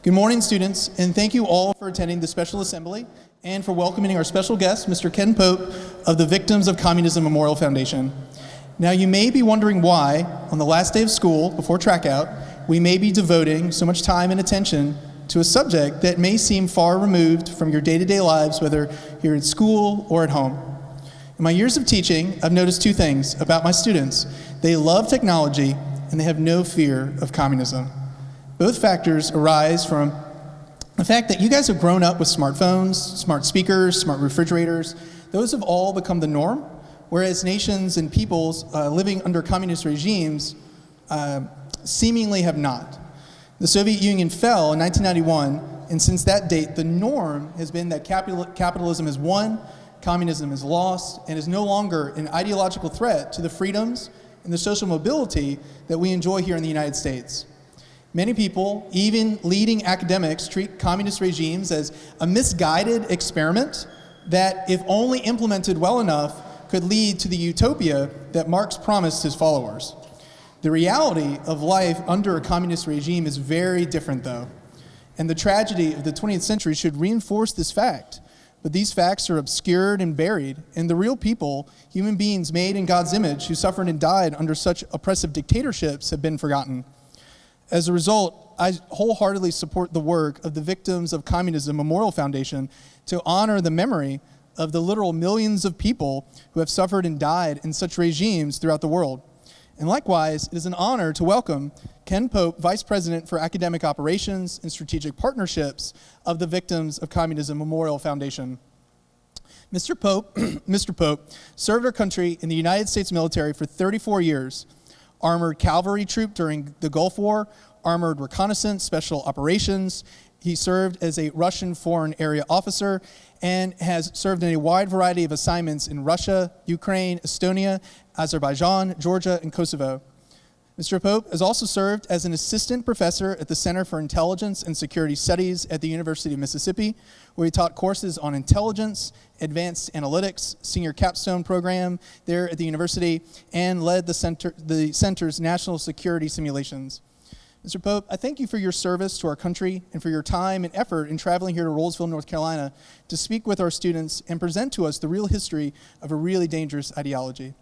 Good morning, students, and thank you all for attending the special assembly and for welcoming our special guest, Mr. Ken Pope of the Victims of Communism Memorial Foundation. Now, you may be wondering why, on the last day of school, before track out, we may be devoting so much time and attention to a subject that may seem far removed from your day-to-day lives, whether you're at school or at home. In my years of teaching, I've noticed two things about my students. They love technology, and they have no fear of communism. Both factors arise from the fact that you guys have grown up with smartphones, smart speakers, smart refrigerators. Those have all become the norm, whereas nations and peoples living under communist regimes seemingly have not. The Soviet Union fell in 1991, and since that date, the norm has been that capitalism has won, communism is lost, and is no longer an ideological threat to the freedoms and the social mobility that we enjoy here in the United States. Many people, even leading academics, treat communist regimes as a misguided experiment that, if only implemented well enough, could lead to the utopia that Marx promised his followers. The reality of life under a communist regime is very different, though, and the tragedy of the 20th century should reinforce this fact. But these facts are obscured and buried, and the real people, human beings made in God's image, who suffered and died under such oppressive dictatorships, have been forgotten. As a result, I wholeheartedly support the work of the Victims of Communism Memorial Foundation to honor the memory of the literal millions of people who have suffered and died in such regimes throughout the world. And likewise, it is an honor to welcome Ken Pope, Vice President for Academic Operations and Strategic Partnerships of the Victims of Communism Memorial Foundation. Mr. Pope served our country in the United States military for 34 years, armored cavalry troop during the Gulf War, armored reconnaissance, special operations. He served as a Russian foreign area officer and has served in a wide variety of assignments in Russia, Ukraine, Estonia, Azerbaijan, Georgia, and Kosovo. Mr. Pope has also served as an assistant professor at the Center for Intelligence and Security Studies at the University of Mississippi, where he taught courses on intelligence, advanced analytics, senior capstone program there at the university, and led the center's national security simulations. Mr. Pope, I thank you for your service to our country and for your time and effort in traveling here to Rolesville, North Carolina to speak with our students and present to us the real history of a really dangerous ideology.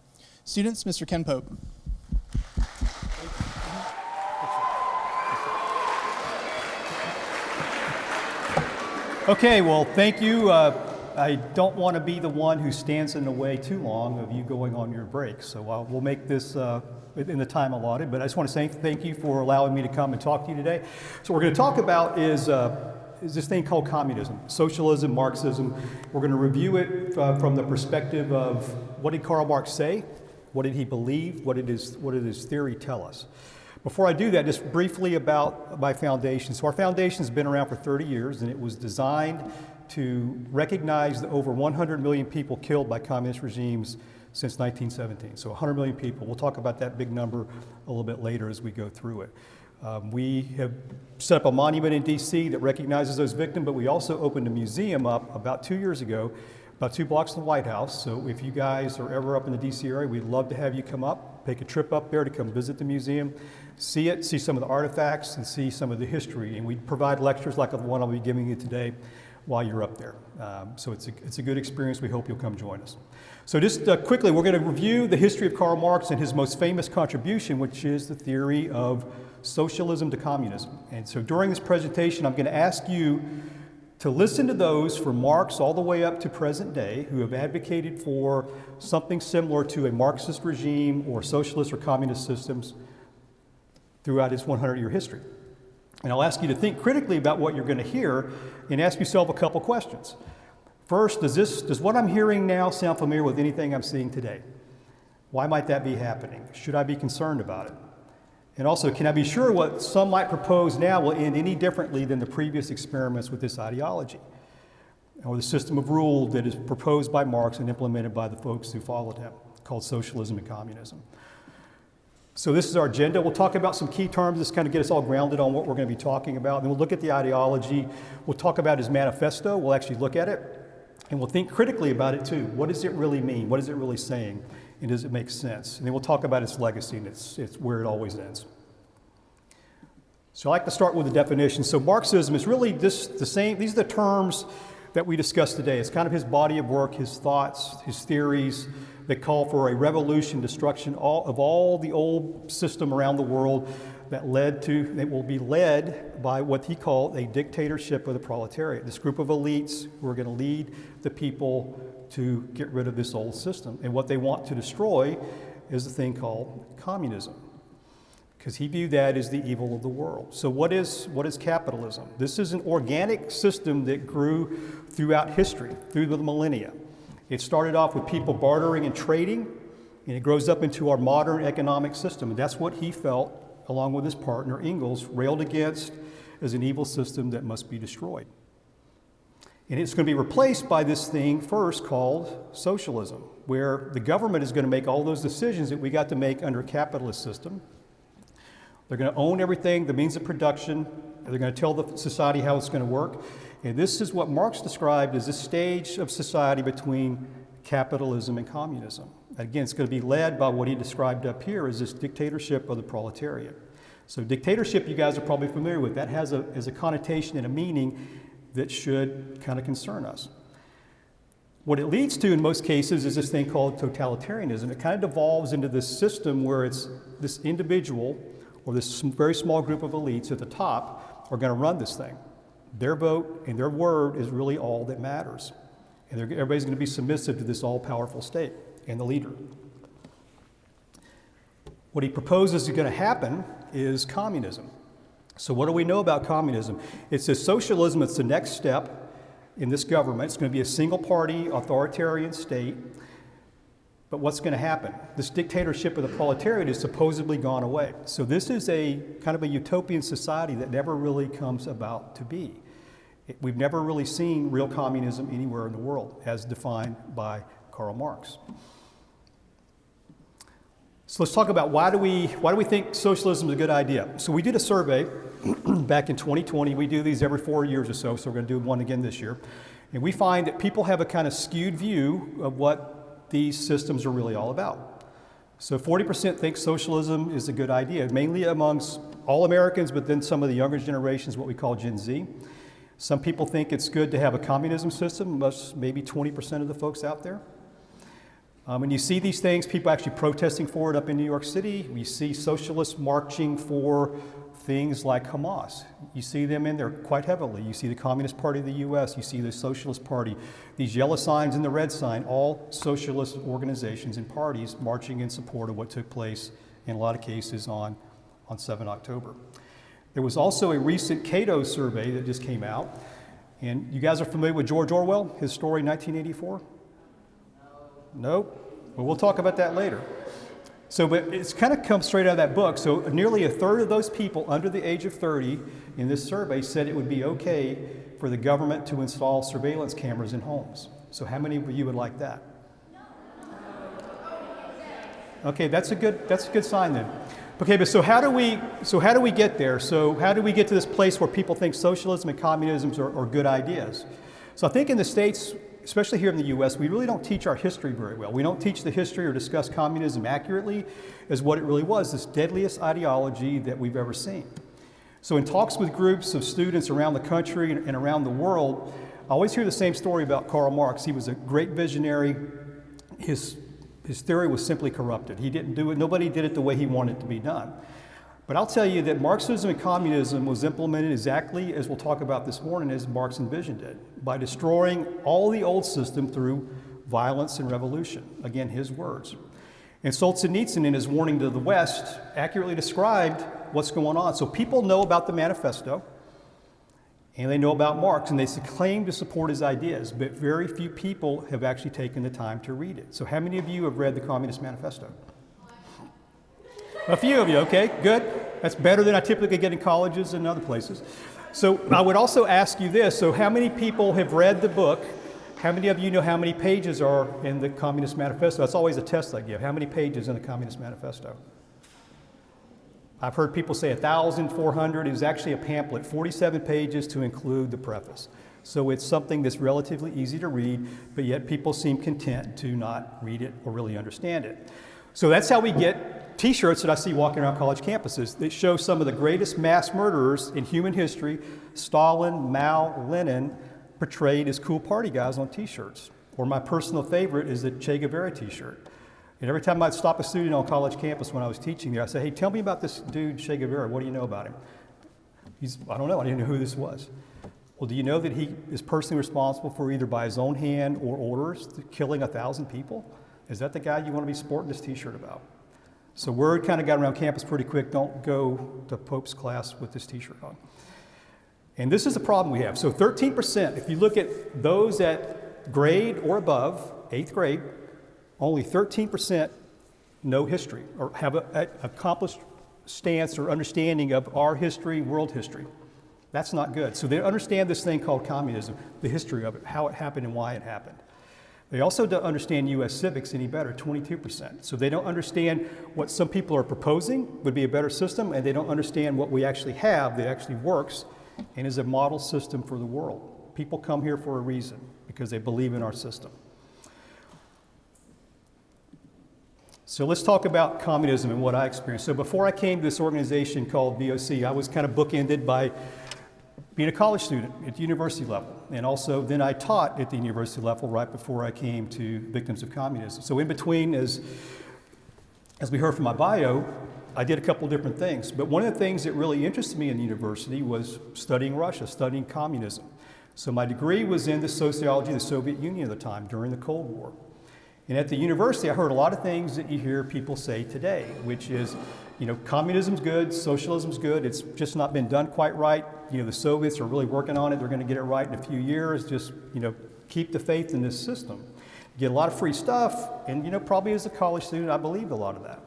Students, Mr. Ken Pope. Okay, well, thank you. I don't want to be the one who stands in the way too long of you going on your break, so we'll make this in the time allotted, but I just want to say thank you for allowing me to come and talk to you today. So what we're going to talk about is this thing called communism, socialism, Marxism. We're going to review it from the perspective of what did Karl Marx say, what did he believe, what did his theory tell us. Before I do that, just briefly about my foundation. So our foundation has been around for 30 years, and it was designed to recognize the over 100 million people killed by communist regimes since 1917. So 100 million people. We'll talk about that big number a little bit later as we go through it. We have set up a monument in DC that recognizes those victims, but we also opened a museum up about 2 years ago, about 2 blocks from the White House. So if you guys are ever up in the DC area, we'd love to have you come up, take a trip up there to come visit the museum, see it, see some of the artifacts, and see some of the history. And we provide lectures like the one I'll be giving you today while you're up there. So it's a good experience. We hope you'll come join us. So just quickly, we're going to review the history of Karl Marx and his most famous contribution, which is the theory of socialism to communism. And so during this presentation, I'm going to ask you to listen to those from Marx all the way up to present day who have advocated for something similar to a Marxist regime or socialist or communist systems throughout its 100-year history. And I'll ask you to think critically about what you're going to hear and ask yourself a couple questions. First, does what I'm hearing now sound familiar with anything I'm seeing today? Why might that be happening? Should I be concerned about it? And also, can I be sure what some might propose now will end any differently than the previous experiments with this ideology or the system of rule that is proposed by Marx and implemented by the folks who followed him, called socialism and communism? So this is our agenda. We'll talk about some key terms, just kind of get us all grounded on what we're going to be talking about. Then we'll look at the ideology. We'll talk about his manifesto. We'll actually look at it. And we'll think critically about it too. What does it really mean? What is it really saying? And does it make sense? And then we'll talk about its legacy, and it's where it always ends. So I like to start with the definition. So Marxism is really just the same. These are the terms that we discussed today. It's kind of his body of work, his thoughts, his theories that call for a revolution, destruction of all the old system around the world that will be led by what he called a dictatorship of the proletariat. This group of elites who are going to lead the people to get rid of this old system. And what they want to destroy is a thing called communism, because he viewed that as the evil of the world. So what is capitalism? This is an organic system that grew throughout history, through the millennia. It started off with people bartering and trading, and it grows up into our modern economic system. And that's what he felt, along with his partner Engels, railed against as an evil system that must be destroyed. And it's going to be replaced by this thing first called socialism, where the government is going to make all those decisions that we got to make under a capitalist system. They're going to own everything, the means of production. They're going to tell the society how it's going to work. And this is what Marx described as this stage of society between capitalism and communism. Again, it's going to be led by what he described up here as this dictatorship of the proletariat. So dictatorship, you guys are probably familiar with. That has a connotation and a meaning that should kind of concern us. What it leads to in most cases is this thing called totalitarianism. It kind of devolves into this system where it's this individual or this very small group of elites at the top are going to run this thing. Their vote and their word is really all that matters. And everybody's going to be submissive to this all-powerful state and the leader. What he proposes is going to happen is communism. So what do we know about communism? It says socialism is the next step in this government. It's going to be a single-party authoritarian state. But what's going to happen? This dictatorship of the proletariat is supposedly gone away. So this is a kind of a utopian society that never really comes about to be. We've never really seen real communism anywhere in the world as defined by Karl Marx. So let's talk about why do we think socialism is a good idea? So we did a survey back in 2020. We do these every 4 years or so, so we're going to do one again this year. And we find that people have a kind of skewed view of what these systems are really all about. So 40% think socialism is a good idea, mainly amongst all Americans, but then some of the younger generations, what we call Gen Z. Some people think it's good to have a communism system, maybe 20% of the folks out there. And you see these things, people actually protesting for it up in New York City. We see socialists marching for things like Hamas. You see them in there quite heavily. You see the Communist Party of the US, you see the Socialist Party, these yellow signs and the red sign, all socialist organizations and parties marching in support of what took place in a lot of cases on 7 October. There was also a recent Cato survey that just came out. And you guys are familiar with George Orwell, his story 1984? Nope. Well, we'll talk about that later. So, but it's kind of come straight out of that book. So nearly a third of those people under the age of 30 in this survey said it would be okay for the government to install surveillance cameras in homes. So how many of you would like that? Okay, that's a good sign then. Okay, but so how do we get there? So how do we get to this place where people think socialism and communism are good ideas? So I think in the States, especially here in the US, we really don't teach our history very well. We don't teach the history or discuss communism accurately as what it really was, this deadliest ideology that we've ever seen. So in talks with groups of students around the country and around the world, I always hear the same story about Karl Marx. He was a great visionary. His theory was simply corrupted. He didn't do it, nobody did it the way he wanted it to be done. But I'll tell you that Marxism and communism was implemented exactly as we'll talk about this morning as Marx envisioned it, by destroying all the old system through violence and revolution. Again, his words. And Solzhenitsyn, in his warning to the West, accurately described what's going on. So people know about the manifesto, and they know about Marx, and they claim to support his ideas, but very few people have actually taken the time to read it. So how many of you have read the Communist Manifesto? A few of you, okay, good. That's better than I typically get in colleges and other places. So I would also ask you this, so how many people have read the book? How many of you know how many pages are in the Communist Manifesto? That's always a test I give. How many pages in the Communist Manifesto? I've heard people say 1,400. It was actually a pamphlet, 47 pages to include the preface. So it's something that's relatively easy to read, but yet people seem content to not read it or really understand it. So that's how we get T-shirts that I see walking around college campuses that show some of the greatest mass murderers in human history, Stalin, Mao, Lenin, portrayed as cool party guys on T-shirts. Or my personal favorite is the Che Guevara T-shirt. And every time I'd stop a student on college campus when I was teaching there, I'd say, hey, tell me about this dude, Che Guevara. What do you know about him? I don't know. I didn't know who this was. Well, do you know that he is personally responsible for either by his own hand or orders killing 1,000 people? Is that the guy you want to be sporting this T-shirt about? So word kind of got around campus pretty quick. Don't go to Pope's class with this T-shirt on. And this is the problem we have. So 13%, if you look at those at grade or above, 8th grade, only 13% know history or have an accomplished stance or understanding of our history, world history. That's not good. So they understand this thing called communism, the history of it, how it happened and why it happened. They also don't understand U.S. civics any better, 22%. So they don't understand what some people are proposing would be a better system, and they don't understand what we actually have that actually works and is a model system for the world. People come here for a reason, because they believe in our system. So let's talk about communism and what I experienced. So before I came to this organization called VOC, I was kind of bookended by being a college student at the university level. And also then I taught at the university level right before I came to Victims of Communism. So in between, as we heard from my bio, I did a couple different things. But one of the things that really interested me in the university was studying Russia, studying communism. So my degree was in the sociology of the Soviet Union at the time during the Cold War. And at the university, I heard a lot of things that you hear people say today, which is, communism's good, socialism's good, it's just not been done quite right. The Soviets are really working on it, they're going to get it right in a few years, just, keep the faith in this system. You get a lot of free stuff, and, probably as a college student, I believed a lot of that.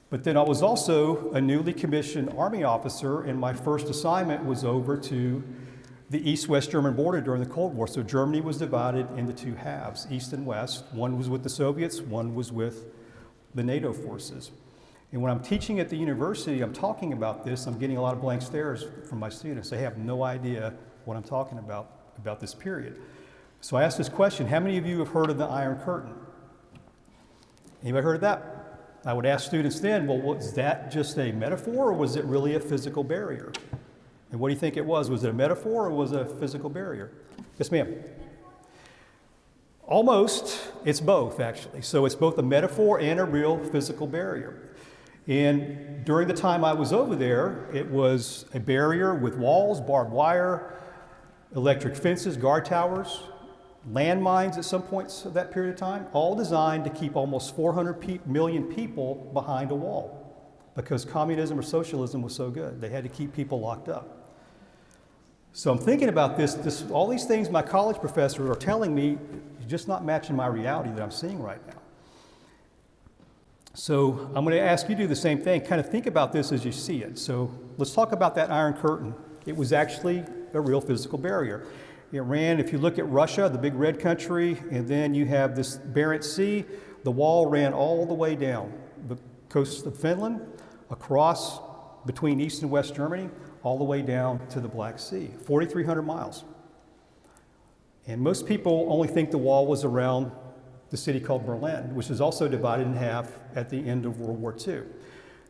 But then I was also a newly commissioned Army officer, and my first assignment was over to the East-West German border during the Cold War. So Germany was divided into two halves, East and West. One was with the Soviets, one was with the NATO forces. And when I'm teaching at the university, I'm talking about this, I'm getting a lot of blank stares from my students. They have no idea what I'm talking about this period. So I asked this question, how many of you have heard of the Iron Curtain? Anybody heard of that? I would ask students then, well, was that just a metaphor or was it really a physical barrier? And what do you think it was? Was it a metaphor or was it a physical barrier? Yes, ma'am. Almost. It's both, actually. So it's both a metaphor and a real physical barrier. And during the time I was over there, it was a barrier with walls, barbed wire, electric fences, guard towers, landmines at some points of that period of time, all designed to keep almost 400 million people behind a wall because communism or socialism was so good. They had to keep people locked up. So I'm thinking about this, all these things my college professors are telling me is just not matching my reality that I'm seeing right now. So I'm going to ask you to do the same thing, kind of think about this as you see it. So let's talk about that Iron Curtain. It was actually a real physical barrier. It ran, if you look at Russia, the big red country, and then you have this Barents Sea, the wall ran all the way down the coast of Finland, across between East and West Germany, all the way down to the Black Sea, 4,300 miles. And most people only think the wall was around the city called Berlin, which is also divided in half at the end of World War II.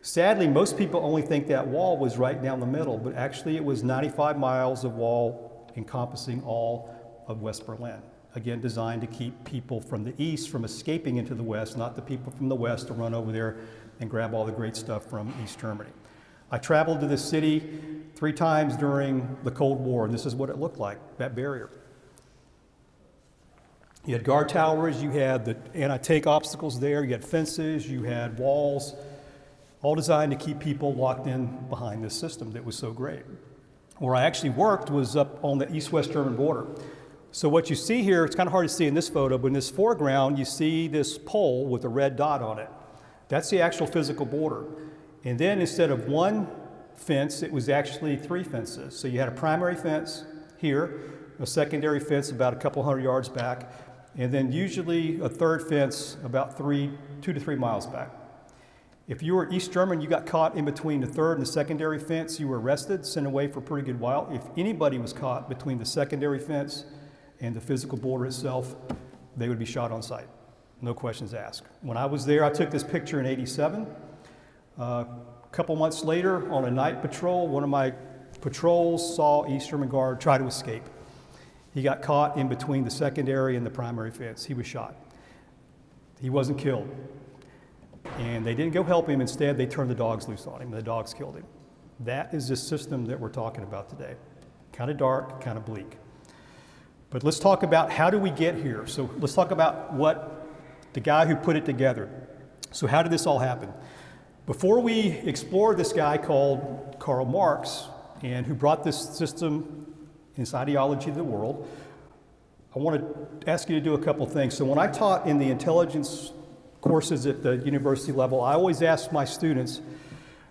Sadly, most people only think that wall was right down the middle, but actually it was 95 miles of wall encompassing all of West Berlin. Again, designed to keep people from the east from escaping into the west, not the people from the west to run over there and grab all the great stuff from East Germany. I traveled to this city 3 times during the Cold War, and this is what it looked like, that barrier. You had guard towers, you had the anti-tank obstacles there, you had fences, you had walls, all designed to keep people locked in behind this system that was so great. Where I actually worked was up on the East-West German border. So what you see here, it's kind of hard to see in this photo, but in this foreground, you see this pole with a red dot on it. That's the actual physical border. And then instead of one fence, it was actually 3 fences. So you had a primary fence here, a secondary fence about a couple hundred yards back, and then usually a third fence about 2 to 3 miles back. If you were East German, you got caught in between the third and the secondary fence, you were arrested, sent away for a pretty good while. If anybody was caught between the secondary fence and the physical border itself, they would be shot on sight. No questions asked. When I was there, I took this picture in '87. A couple months later, on a night patrol, one of my patrols saw East German Guard try to escape. He got caught in between the secondary and the primary fence. He was shot. He wasn't killed. And they didn't go help him. Instead, they turned the dogs loose on him, and the dogs killed him. That is the system that we're talking about today. Kind of dark, kind of bleak. But let's talk about how do we get here. So let's talk about what the guy who put it together. So how did this all happen? Before we explore this guy called Karl Marx, and who brought this system, this ideology to the world, I want to ask you to do a couple things. So when I taught in the intelligence courses at the university level, I always asked my students,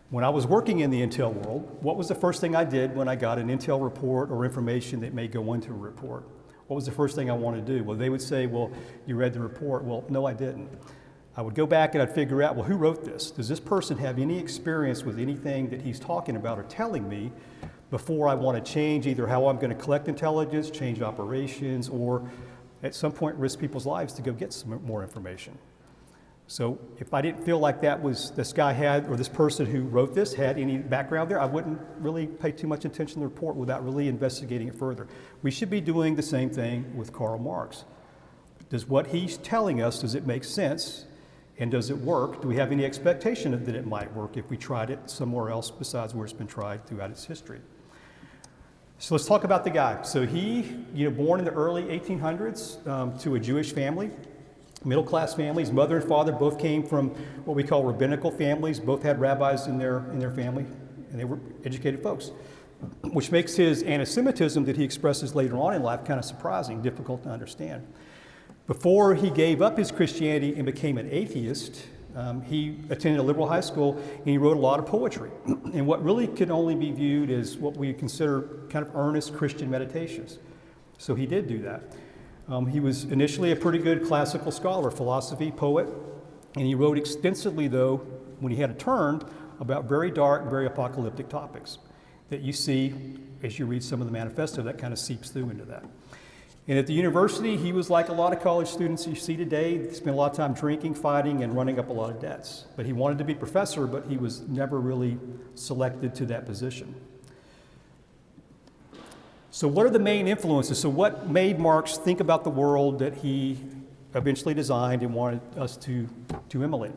when I was working in the intel world, what was the first thing I did when I got an intel report or information that may go into a report? What was the first thing I wanted to do? Well, they would say, well, you read the report. Well, no, I didn't. I would go back and I'd figure out, well, who wrote this? Does this person have any experience with anything that he's talking about or telling me before I want to change either how I'm going to collect intelligence, change operations, or at some point risk people's lives to go get some more information? So if I didn't feel like that was, this guy had, or this person who wrote this had any background there, I wouldn't really pay too much attention to the report without really investigating it further. We should be doing the same thing with Karl Marx. Does what he's telling us, does it make sense? And does it work? Do we have any expectation that it might work if we tried it somewhere else besides where it's been tried throughout its history? So let's talk about the guy. So he, born in the early 1800s to a Jewish family, middle-class family. His mother and father both came from what we call rabbinical families. Both had rabbis in their family, and they were educated folks, which makes his anti-Semitism that he expresses later on in life kind of surprising, difficult to understand. Before he gave up his Christianity and became an atheist, he attended a liberal high school and he wrote a lot of poetry. And what really could only be viewed as what we consider kind of earnest Christian meditations. So he did do that. He was initially a pretty good classical scholar, philosophy, poet, and he wrote extensively, though, when he had a turn, about very dark, very apocalyptic topics that you see as you read some of the manifesto that kind of seeps through into that. And at the university, he was like a lot of college students you see today. He spent a lot of time drinking, fighting, and running up a lot of debts. But he wanted to be professor, but he was never really selected to that position. So what are the main influences? So what made Marx think about the world that he eventually designed and wanted us to emulate?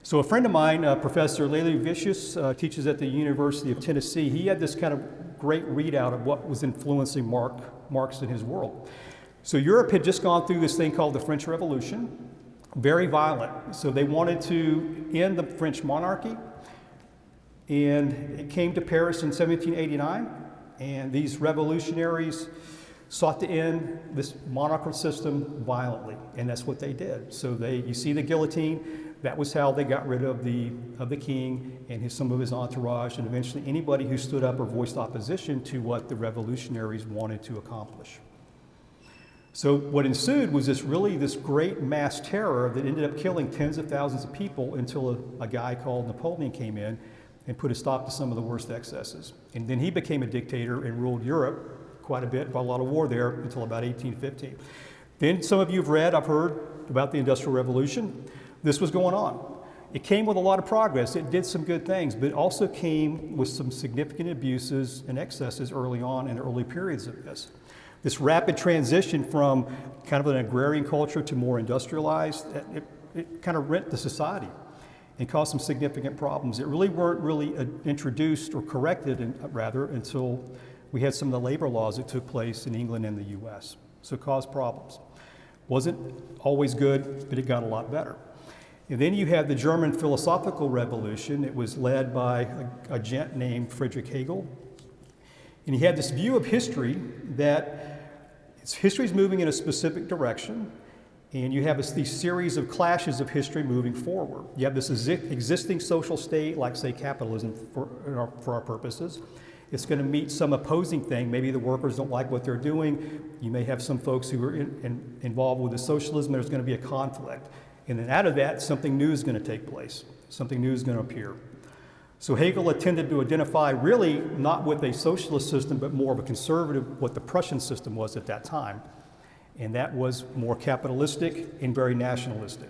So a friend of mine, Professor Lely Vicious, teaches at the University of Tennessee. He had this kind of great readout of what was influencing Marx in his world. So Europe had just gone through this thing called the French Revolution, very violent. So they wanted to end the French monarchy, and it came to Paris in 1789, and these revolutionaries sought to end this monarchical system violently, and that's what they did. So you see the guillotine. That was how they got rid of the king and some of his entourage, and eventually anybody who stood up or voiced opposition to what the revolutionaries wanted to accomplish. So what ensued was this great mass terror that ended up killing tens of thousands of people until a guy called Napoleon came in and put a stop to some of the worst excesses. And then he became a dictator and ruled Europe quite a bit, fought a lot of war there until about 1815. Then some of you have read, I've heard about the Industrial Revolution. This was going on. It came with a lot of progress. It did some good things, but it also came with some significant abuses and excesses early on in early periods of this. This rapid transition from kind of an agrarian culture to more industrialized, it kind of rent the society and caused some significant problems. It really weren't really introduced or corrected, until we had some of the labor laws that took place in England and the US. So it caused problems. Wasn't always good, but it got a lot better. And then you had the German philosophical revolution. It was led by a gent named Friedrich Hegel. And he had this view of history that history is moving in a specific direction, and you have these series of clashes of history moving forward. You have this existing social state, like, say, capitalism for our purposes. It's going to meet some opposing thing. Maybe the workers don't like what they're doing. You may have some folks who are involved with the socialism. There's going to be a conflict. And then out of that, something new is going to take place. Something new is going to appear. So Hegel attempted to identify really not with a socialist system, but more of a conservative, what the Prussian system was at that time. And that was more capitalistic and very nationalistic.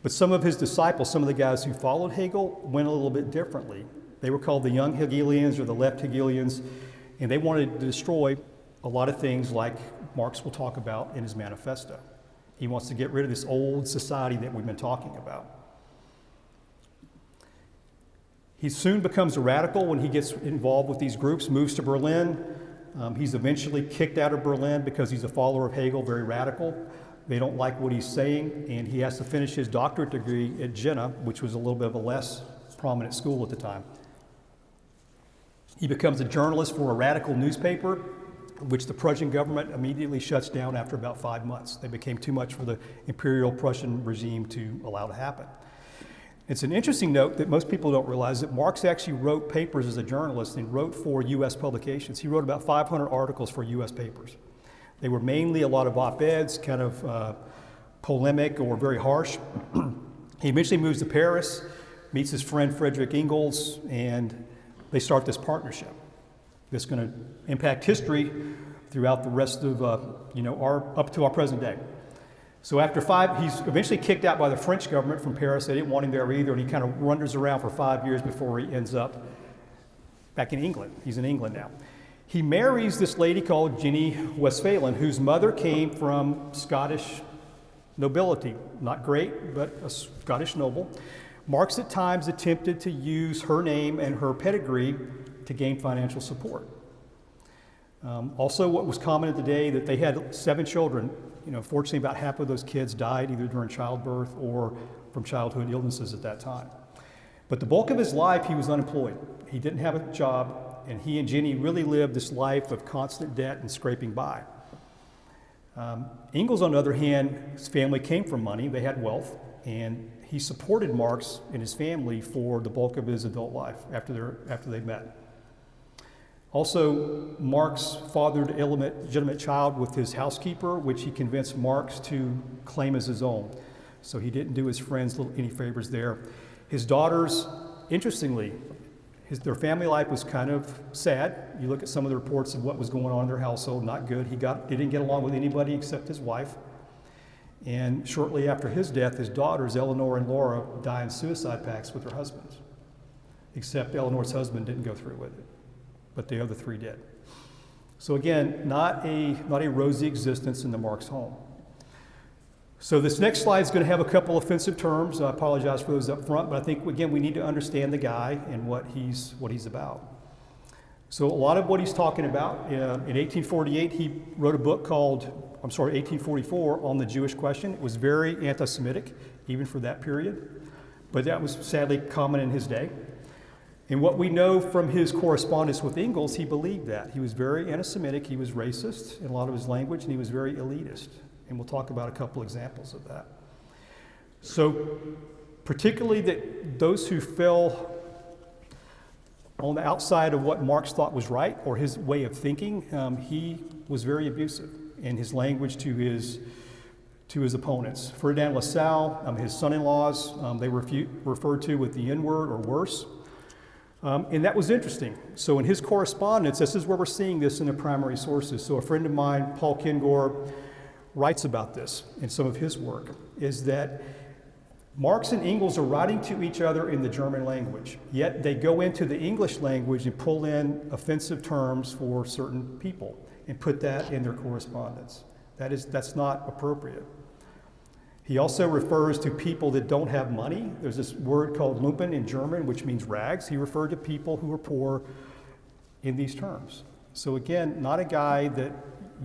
But some of his disciples, some of the guys who followed Hegel, went a little bit differently. They were called the young Hegelians or the left Hegelians, and they wanted to destroy a lot of things like Marx will talk about in his manifesto. He wants to get rid of this old society that we've been talking about. He soon becomes a radical when he gets involved with these groups, moves to Berlin. He's eventually kicked out of Berlin because he's a follower of Hegel, very radical. They don't like what he's saying, and he has to finish his doctorate degree at Jena, which was a little bit of a less prominent school at the time. He becomes a journalist for a radical newspaper, which the Prussian government immediately shuts down after about 5 months. They became too much for the imperial Prussian regime to allow to happen. It's an interesting note that most people don't realize that Marx actually wrote papers as a journalist and wrote for U.S. publications. He wrote about 500 articles for U.S. papers. They were mainly a lot of op-eds, kind of polemic or very harsh. He eventually moves to Paris, meets his friend Friedrich Engels, and they start this partnership that's going to impact history throughout the rest of, up to our present day. So after he's eventually kicked out by the French government from Paris. They didn't want him there either, and he kind of wanders around for 5 years before he ends up back in England. He's in England now. He marries this lady called Jenny Westphalen, whose mother came from Scottish nobility. Not great, but a Scottish noble. Marx at times attempted to use her name and her pedigree to gain financial support. Also, what was common in the day that they had 7 children. Fortunately, about half of those kids died either during childbirth or from childhood illnesses at that time. But the bulk of his life, he was unemployed. He didn't have a job, and he and Jenny really lived this life of constant debt and scraping by. Engels, on the other hand, his family came from money. They had wealth, and he supported Marx and his family for the bulk of his adult life after they met. Also, Marx fathered an illegitimate child with his housekeeper, which he convinced Marx to claim as his own. So he didn't do his friends any favors there. His daughters, interestingly, their family life was kind of sad. You look at some of the reports of what was going on in their household, not good. He didn't get along with anybody except his wife. And shortly after his death, his daughters, Eleanor and Laura, die in suicide pacts with their husbands. Except Eleanor's husband didn't go through with it, but the other 3 did. So again, not a rosy existence in the Marx home. So this next slide is going to have a couple offensive terms. I apologize for those up front, but I think, again, we need to understand the guy and what he's about. So a lot of what he's talking about, in 1848, he wrote a book called, 1844, on the Jewish question. It was very anti-Semitic, even for that period, but that was sadly common in his day. And what we know from his correspondence with Engels, he believed that. He was very anti-Semitic, he was racist in a lot of his language, and he was very elitist. And we'll talk about a couple examples of that. So particularly that those who fell on the outside of what Marx thought was right, or his way of thinking, he was very abusive in his language to his opponents. Ferdinand Lassalle, his son-in-laws, they were referred to with the N-word or worse. And that was interesting. So in his correspondence, this is where we're seeing this in the primary sources. So a friend of mine, Paul Kingor, writes about this in some of his work, is that Marx and Engels are writing to each other in the German language, yet they go into the English language and pull in offensive terms for certain people and put that in their correspondence. That's not appropriate. He also refers to people that don't have money. There's this word called Lumpen in German, which means rags. He referred to people who are poor in these terms. So again, not a guy that,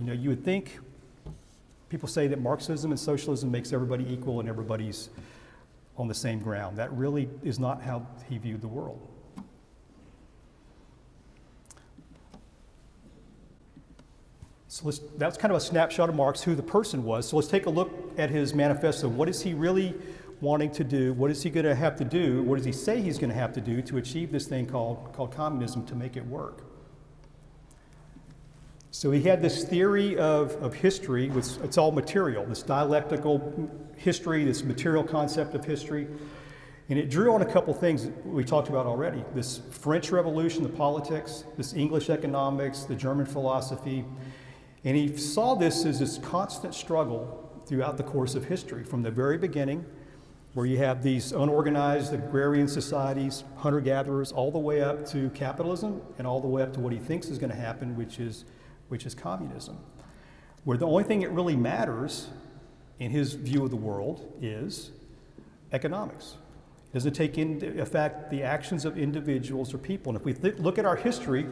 you would think. People say that Marxism and socialism makes everybody equal and everybody's on the same ground. That really is not how he viewed the world. So that's kind of a snapshot of Marx, who the person was. So let's take a look at his manifesto. What is he really wanting to do? What is he going to have to do? What does he say he's going to have to do to achieve this thing called communism, to make it work? So he had this theory of history, it's all material, this dialectical history, this material concept of history. And it drew on a couple things that we talked about already. This French Revolution, the politics, this English economics, the German philosophy. And he saw this as this constant struggle throughout the course of history. From the very beginning, where you have these unorganized agrarian societies, hunter-gatherers, all the way up to capitalism and all the way up to what he thinks is going to happen, which is communism, where the only thing that really matters in his view of the world is economics. It doesn't take into effect the actions of individuals or people. And if we look at our history,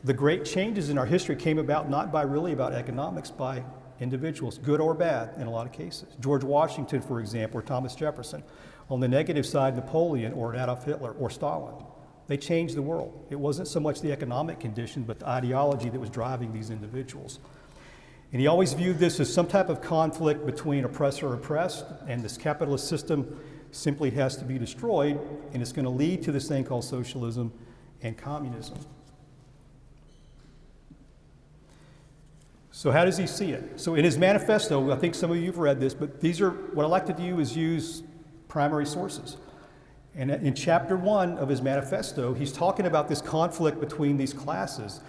the great changes in our history came about not by really about economics, by individuals, good or bad in a lot of cases. George Washington, for example, or Thomas Jefferson. On the negative side, Napoleon or Adolf Hitler or Stalin. They changed the world. It wasn't so much the economic condition, but the ideology that was driving these individuals. And he always viewed this as some type of conflict between oppressor and oppressed, and this capitalist system simply has to be destroyed, and it's going to lead to this thing called socialism and communism. So how does he see it? So in his manifesto, I think some of you have read this, but these are, what I like to do is use primary sources. And in chapter 1 of his manifesto, he's talking about this conflict between these classes,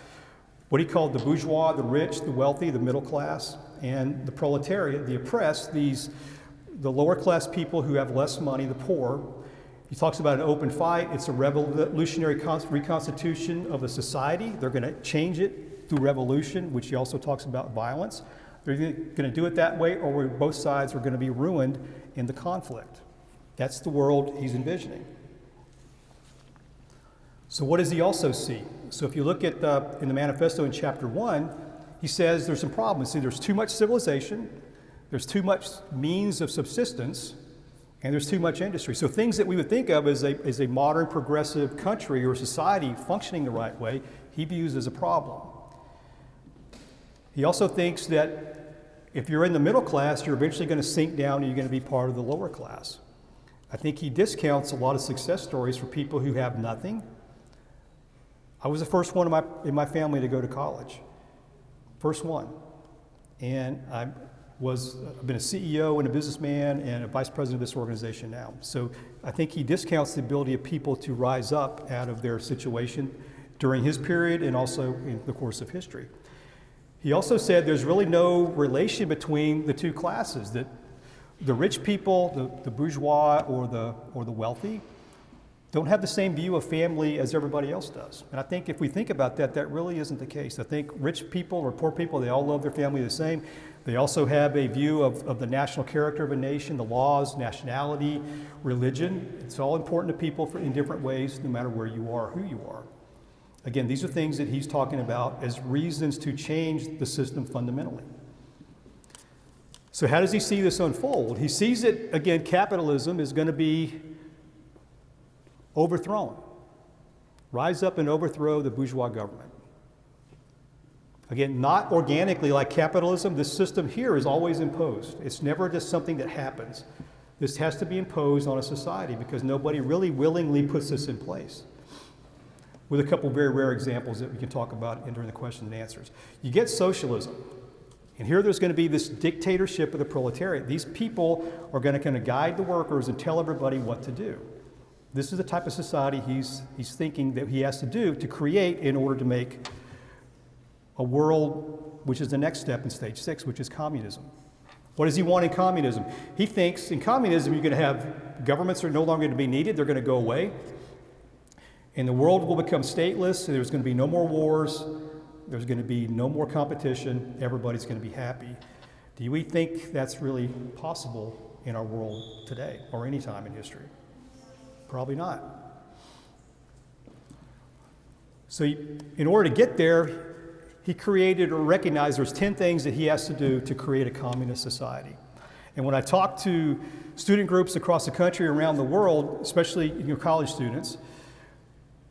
what he called the bourgeois, the rich, the wealthy, the middle class, and the proletariat, the oppressed, the lower class people who have less money, the poor. He talks about an open fight. It's a revolutionary reconstitution of a society. They're going to change it through revolution, which he also talks about violence. They're going to do it that way, or both sides are going to be ruined in the conflict. That's the world he's envisioning. So what does he also see? So if you look at in the manifesto in chapter 1, he says there's some problems. See, there's too much civilization, there's too much means of subsistence, and there's too much industry. So things that we would think of as a modern progressive country or society functioning the right way, he views as a problem. He also thinks that if you're in the middle class, you're eventually going to sink down and you're going to be part of the lower class. I think he discounts a lot of success stories for people who have nothing. I was the first one in my family to go to college. First one. And I've been a CEO and a businessman and a vice president of this organization now. So I think he discounts the ability of people to rise up out of their situation during his period and also in the course of history. He also said there's really no relation between the two classes, that the rich people, the bourgeois or the wealthy, don't have the same view of family as everybody else does. And I think if we think about that, that really isn't the case. I think rich people or poor people, they all love their family the same. They also have a view of the national character of a nation, the laws, nationality, religion. It's all important to people in different ways, no matter where you are, who you are. Again, these are things that he's talking about as reasons to change the system fundamentally. So how does he see this unfold? He sees it, again, capitalism is going to be overthrown. Rise up and overthrow the bourgeois government. Again, not organically like capitalism. This system here is always imposed. It's never just something that happens. This has to be imposed on a society because nobody really willingly puts this in place. With a couple very rare examples that we can talk about during the questions and answers. You get socialism. And here there's going to be this dictatorship of the proletariat. These people are going to kind of guide the workers and tell everybody what to do. This is the type of society he's thinking that he has to do to create in order to make a world which is the next step in stage 6, which is communism. What does he want in communism? He thinks in communism you're going to have governments are no longer going to be needed, they're going to go away. And the world will become stateless, and there's going to be no more wars, there's going to be no more competition, everybody's going to be happy. Do we think that's really possible in our world today or any time in history? Probably not. So in order to get there, he created or recognized there's 10 things that he has to do to create a communist society. And when I talk to student groups across the country, around the world, especially college students,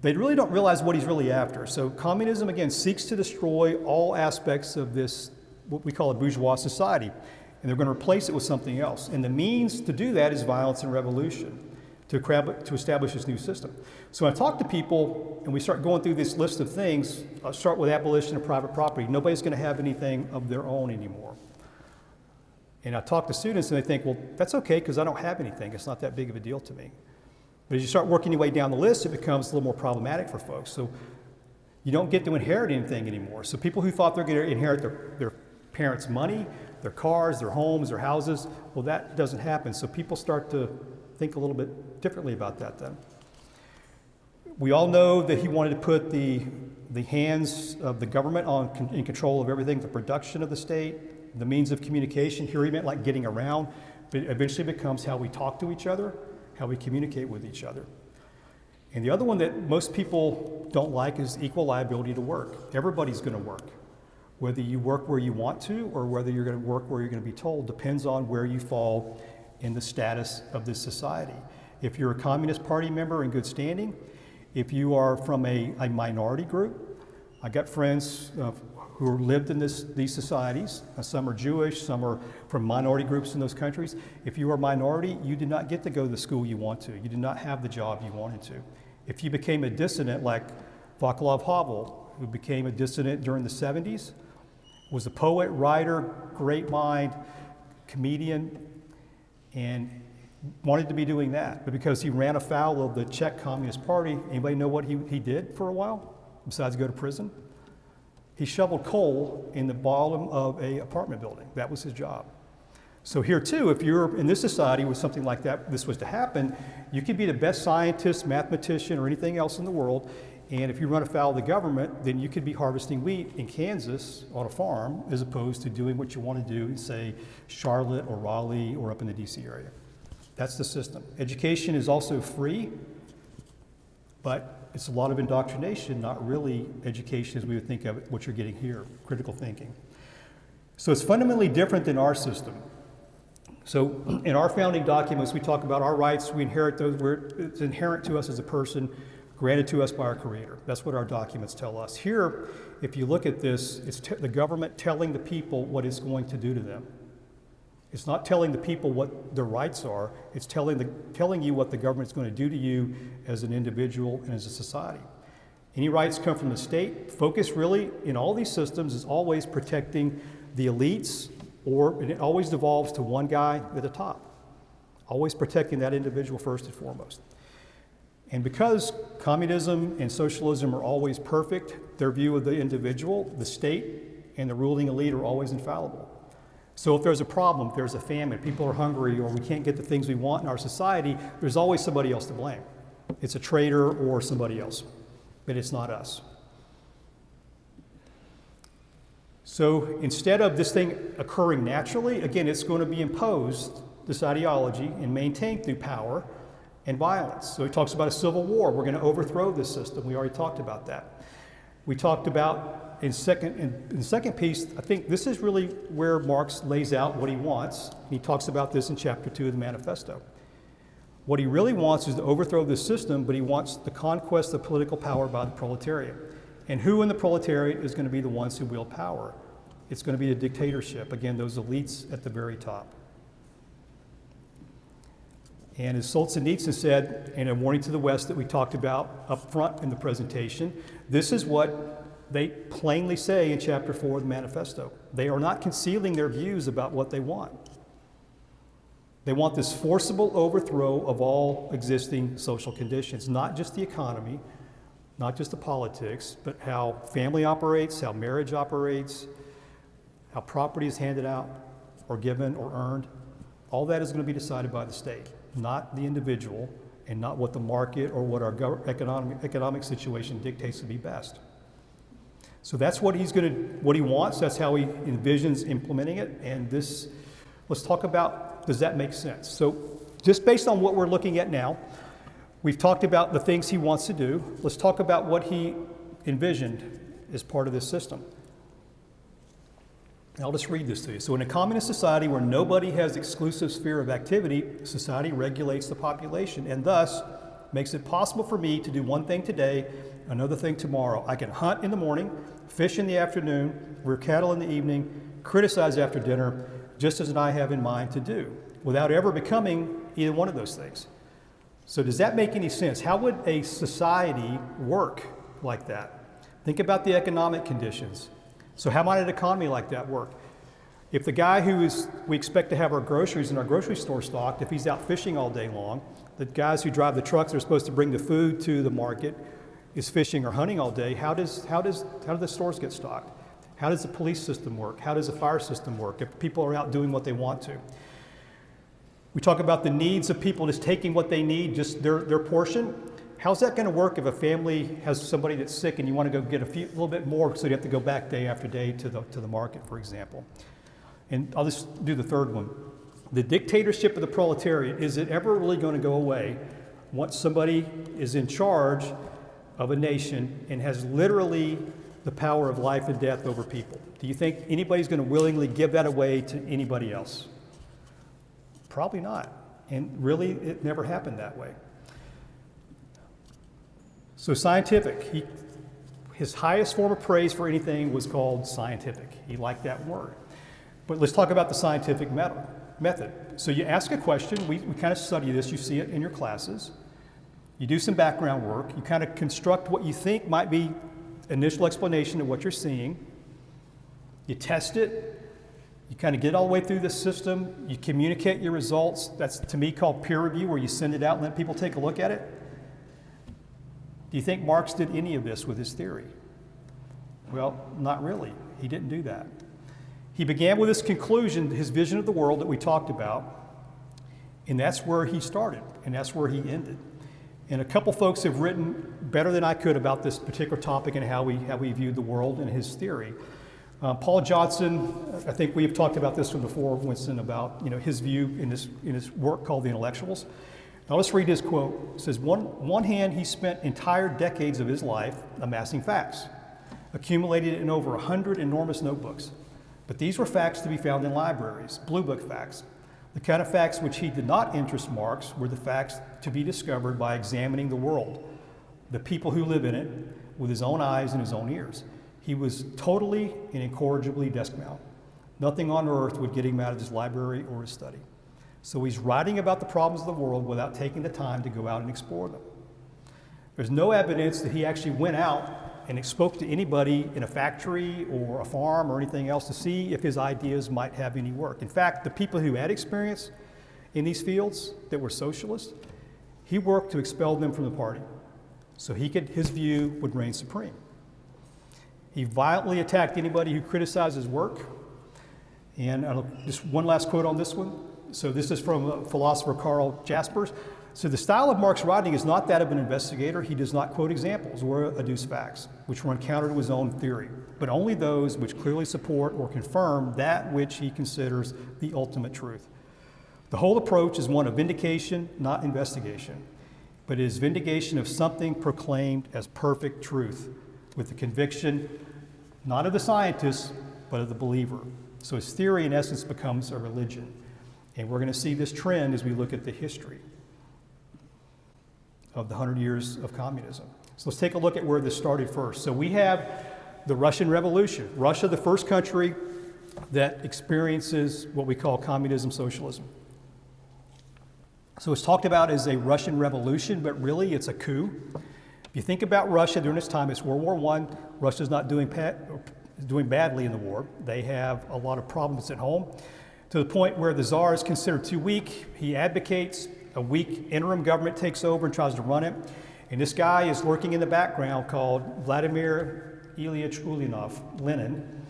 they really don't realize what he's really after. So communism, again, seeks to destroy all aspects of this, what we call a bourgeois society. And they're going to replace it with something else. And the means to do that is violence and revolution, to establish this new system. So when I talk to people and we start going through this list of things, I'll start with abolition of private property. Nobody's going to have anything of their own anymore. And I talk to students and they think, well, that's okay because I don't have anything. It's not that big of a deal to me. But as you start working your way down the list, it becomes a little more problematic for folks. So you don't get to inherit anything anymore. So people who thought they're going to inherit their parents' money, their cars, their homes, their houses, well, that doesn't happen. So people start to think a little bit differently about that then. We all know that he wanted to put the hands of the government in control of everything, the production of the state, the means of communication. Here he meant like getting around, but it eventually becomes how we talk to each other, how we communicate with each other. And the other one that most people don't like is equal liability to work. Everybody's going to work. Whether you work where you want to or whether you're going to work where you're going to be told depends on where you fall in the status of this society. If you're a Communist Party member in good standing, if you are from a minority group, I got friends who lived in these societies. Some are Jewish, some are from minority groups in those countries. If you are a minority, you did not get to go to the school you want to. You did not have the job you wanted to. If you became a dissident like Václav Havel, who became a dissident during the 70s, was a poet, writer, great mind, comedian, and wanted to be doing that. But because he ran afoul of the Czech Communist Party, anybody know what he did for a while, besides go to prison? He shoveled coal in the bottom of an apartment building. That was his job. So here too, if you're in this society where something like that, this was to happen, you could be the best scientist, mathematician, or anything else in the world, and if you run afoul of the government, then you could be harvesting wheat in Kansas on a farm as opposed to doing what you want to do in, say, Charlotte or Raleigh or up in the DC area. That's the system. Education is also free, but it's a lot of indoctrination, not really education as we would think of it, what you're getting here, critical thinking. So it's fundamentally different than our system. So in our founding documents, we talk about our rights, we inherit those, it's inherent to us as a person, granted to us by our Creator. That's what our documents tell us. Here, if you look at this, it's the government telling the people what it's going to do to them. It's not telling the people what their rights are, it's telling you what the government's going to do to you as an individual and as a society. Any rights come from the state. Focus really in all these systems is always protecting the elites, and it always devolves to one guy at the top. Always protecting that individual first and foremost. And because communism and socialism are always perfect, their view of the individual, the state, and the ruling elite are always infallible. So if there's a problem, if there's a famine, people are hungry, or we can't get the things we want in our society, there's always somebody else to blame. It's a traitor or somebody else, but it's not us. So instead of this thing occurring naturally, again, it's going to be imposed, this ideology, and maintained through power and violence. So he talks about a civil war. We're going to overthrow this system. We already talked about that. We talked about in the second piece, I think this is really where Marx lays out what he wants. He talks about this in chapter 2 of the manifesto. What he really wants is to overthrow this system, but he wants the conquest of political power by the proletariat. And who in the proletariat is going to be the ones who wield power? It's going to be a dictatorship. Again, those elites at the very top. And as Solzhenitsyn said in a warning to the West that we talked about up front in the presentation, this is what they plainly say in chapter 4 of the manifesto. They are not concealing their views about what they want. They want this forcible overthrow of all existing social conditions, not just the economy, not just the politics, but how family operates, how marriage operates, how property is handed out or given or earned. All that is going to be decided by the state, not the individual, and not what the market or what our economic situation dictates to be best. So that's what he wants. That's how he envisions implementing it. And this, let's talk about, does that make sense? So just based on what we're looking at now, we've talked about the things he wants to do. Let's talk about what he envisioned as part of this system. I'll just read this to you. So in a communist society where nobody has exclusive sphere of activity, society regulates the population and thus makes it possible for me to do one thing today, another thing tomorrow. I can hunt in the morning, fish in the afternoon, rear cattle in the evening, criticize after dinner, just as I have in mind to do, without ever becoming either one of those things. So does that make any sense? How would a society work like that? Think about the economic conditions. So how might an economy like that work? If the guy we expect to have our groceries in our grocery store stocked, if he's out fishing all day long, the guys who drive the trucks that are supposed to bring the food to the market is fishing or hunting all day, how do the stores get stocked? How does the police system work? How does the fire system work if people are out doing what they want to? We talk about the needs of people just taking what they need, just their portion. How's that going to work if a family has somebody that's sick and you want to go get a little bit more, so you have to go back day after day to the market, for example? And I'll just do the third one. The dictatorship of the proletariat, is it ever really going to go away once somebody is in charge of a nation and has literally the power of life and death over people? Do you think anybody's going to willingly give that away to anybody else? Probably not. And really, it never happened that way. So scientific, his highest form of praise for anything was called scientific. He liked that word. But let's talk about the scientific method. So you ask a question, we kind of study this, you see it in your classes. You do some background work, you kind of construct what you think might be initial explanation of what you're seeing. You test it, you kind of get all the way through the system, you communicate your results. That's to me called peer review, where you send it out and let people take a look at it. Do you think Marx did any of this with his theory? Well, not really. He didn't do that. He began with his conclusion, his vision of the world that we talked about, and that's where he started, and that's where he ended. And a couple folks have written better than I could about this particular topic and how we viewed the world and his theory. Paul Johnson, I think we have talked about this one before, Winston, about his view in his work called The Intellectuals. Now let's read his quote. It says, one hand, he spent entire decades of his life amassing facts, accumulated in over 100 enormous notebooks. But these were facts to be found in libraries, blue book facts. The kind of facts which he did not interest Marx were the facts to be discovered by examining the world, the people who live in it, with his own eyes and his own ears. He was totally and incorrigibly desk-bound. Nothing on earth would get him out of his library or his study. So he's writing about the problems of the world without taking the time to go out and explore them. There's no evidence that he actually went out and spoke to anybody in a factory or a farm or anything else to see if his ideas might have any work. In fact, the people who had experience in these fields that were socialists, he worked to expel them from the party so his view would reign supreme. He violently attacked anybody who criticized his work. And just one last quote on this one. So this is from philosopher Karl Jaspers. So the style of Marx's writing is not that of an investigator. He does not quote examples or adduce facts, which run counter to his own theory, but only those which clearly support or confirm that which he considers the ultimate truth. The whole approach is one of vindication, not investigation, but it is vindication of something proclaimed as perfect truth, with the conviction not of the scientist, but of the believer. So his theory, in essence, becomes a religion. And we're going to see this trend as we look at the history of the 100 years of communism. So let's take a look at where this started first. So we have the Russian Revolution. Russia, the first country that experiences what we call communism, socialism. So it's talked about as a Russian Revolution, but really it's a coup. If you think about Russia during this time, it's World War I. Russia's not doing badly in the war. They have a lot of problems at home, to the point where the Tsar is considered too weak. He advocates a weak interim government takes over and tries to run it. And this guy is lurking in the background called Vladimir Ilyich Ulyanov, Lenin,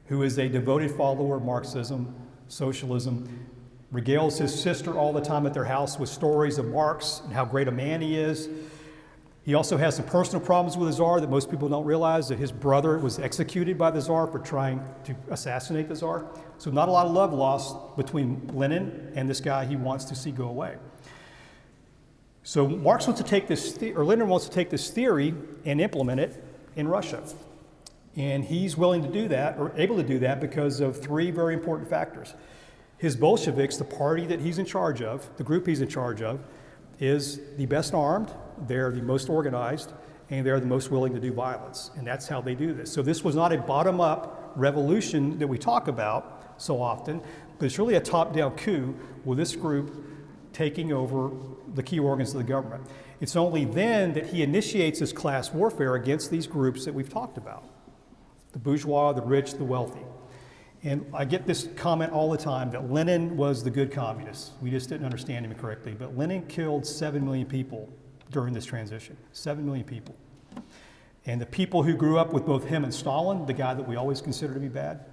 who is a devoted follower of Marxism, socialism, regales his sister all the time at their house with stories of Marx and how great a man he is. He also has some personal problems with the Tsar that most people don't realize, that his brother was executed by the Tsar for trying to assassinate the Tsar. So not a lot of love lost between Lenin and this guy he wants to see go away. So Lenin wants to take this theory and implement it in Russia. And he's willing to do that, or able to do that, because of three very important factors. His Bolsheviks, the party that he's in charge of, the group he's in charge of, is the best armed, they're the most organized, and they're the most willing to do violence. And that's how they do this. So this was not a bottom-up revolution that we talk about so often, but it's really a top-down coup with this group taking over the key organs of the government. It's only then that he initiates his class warfare against these groups that we've talked about, the bourgeois, the rich, the wealthy. And I get this comment all the time that Lenin was the good communist. We just didn't understand him correctly. But Lenin killed 7 million people during this transition, 7 million people. And the people who grew up with both him and Stalin, the guy that we always consider to be bad,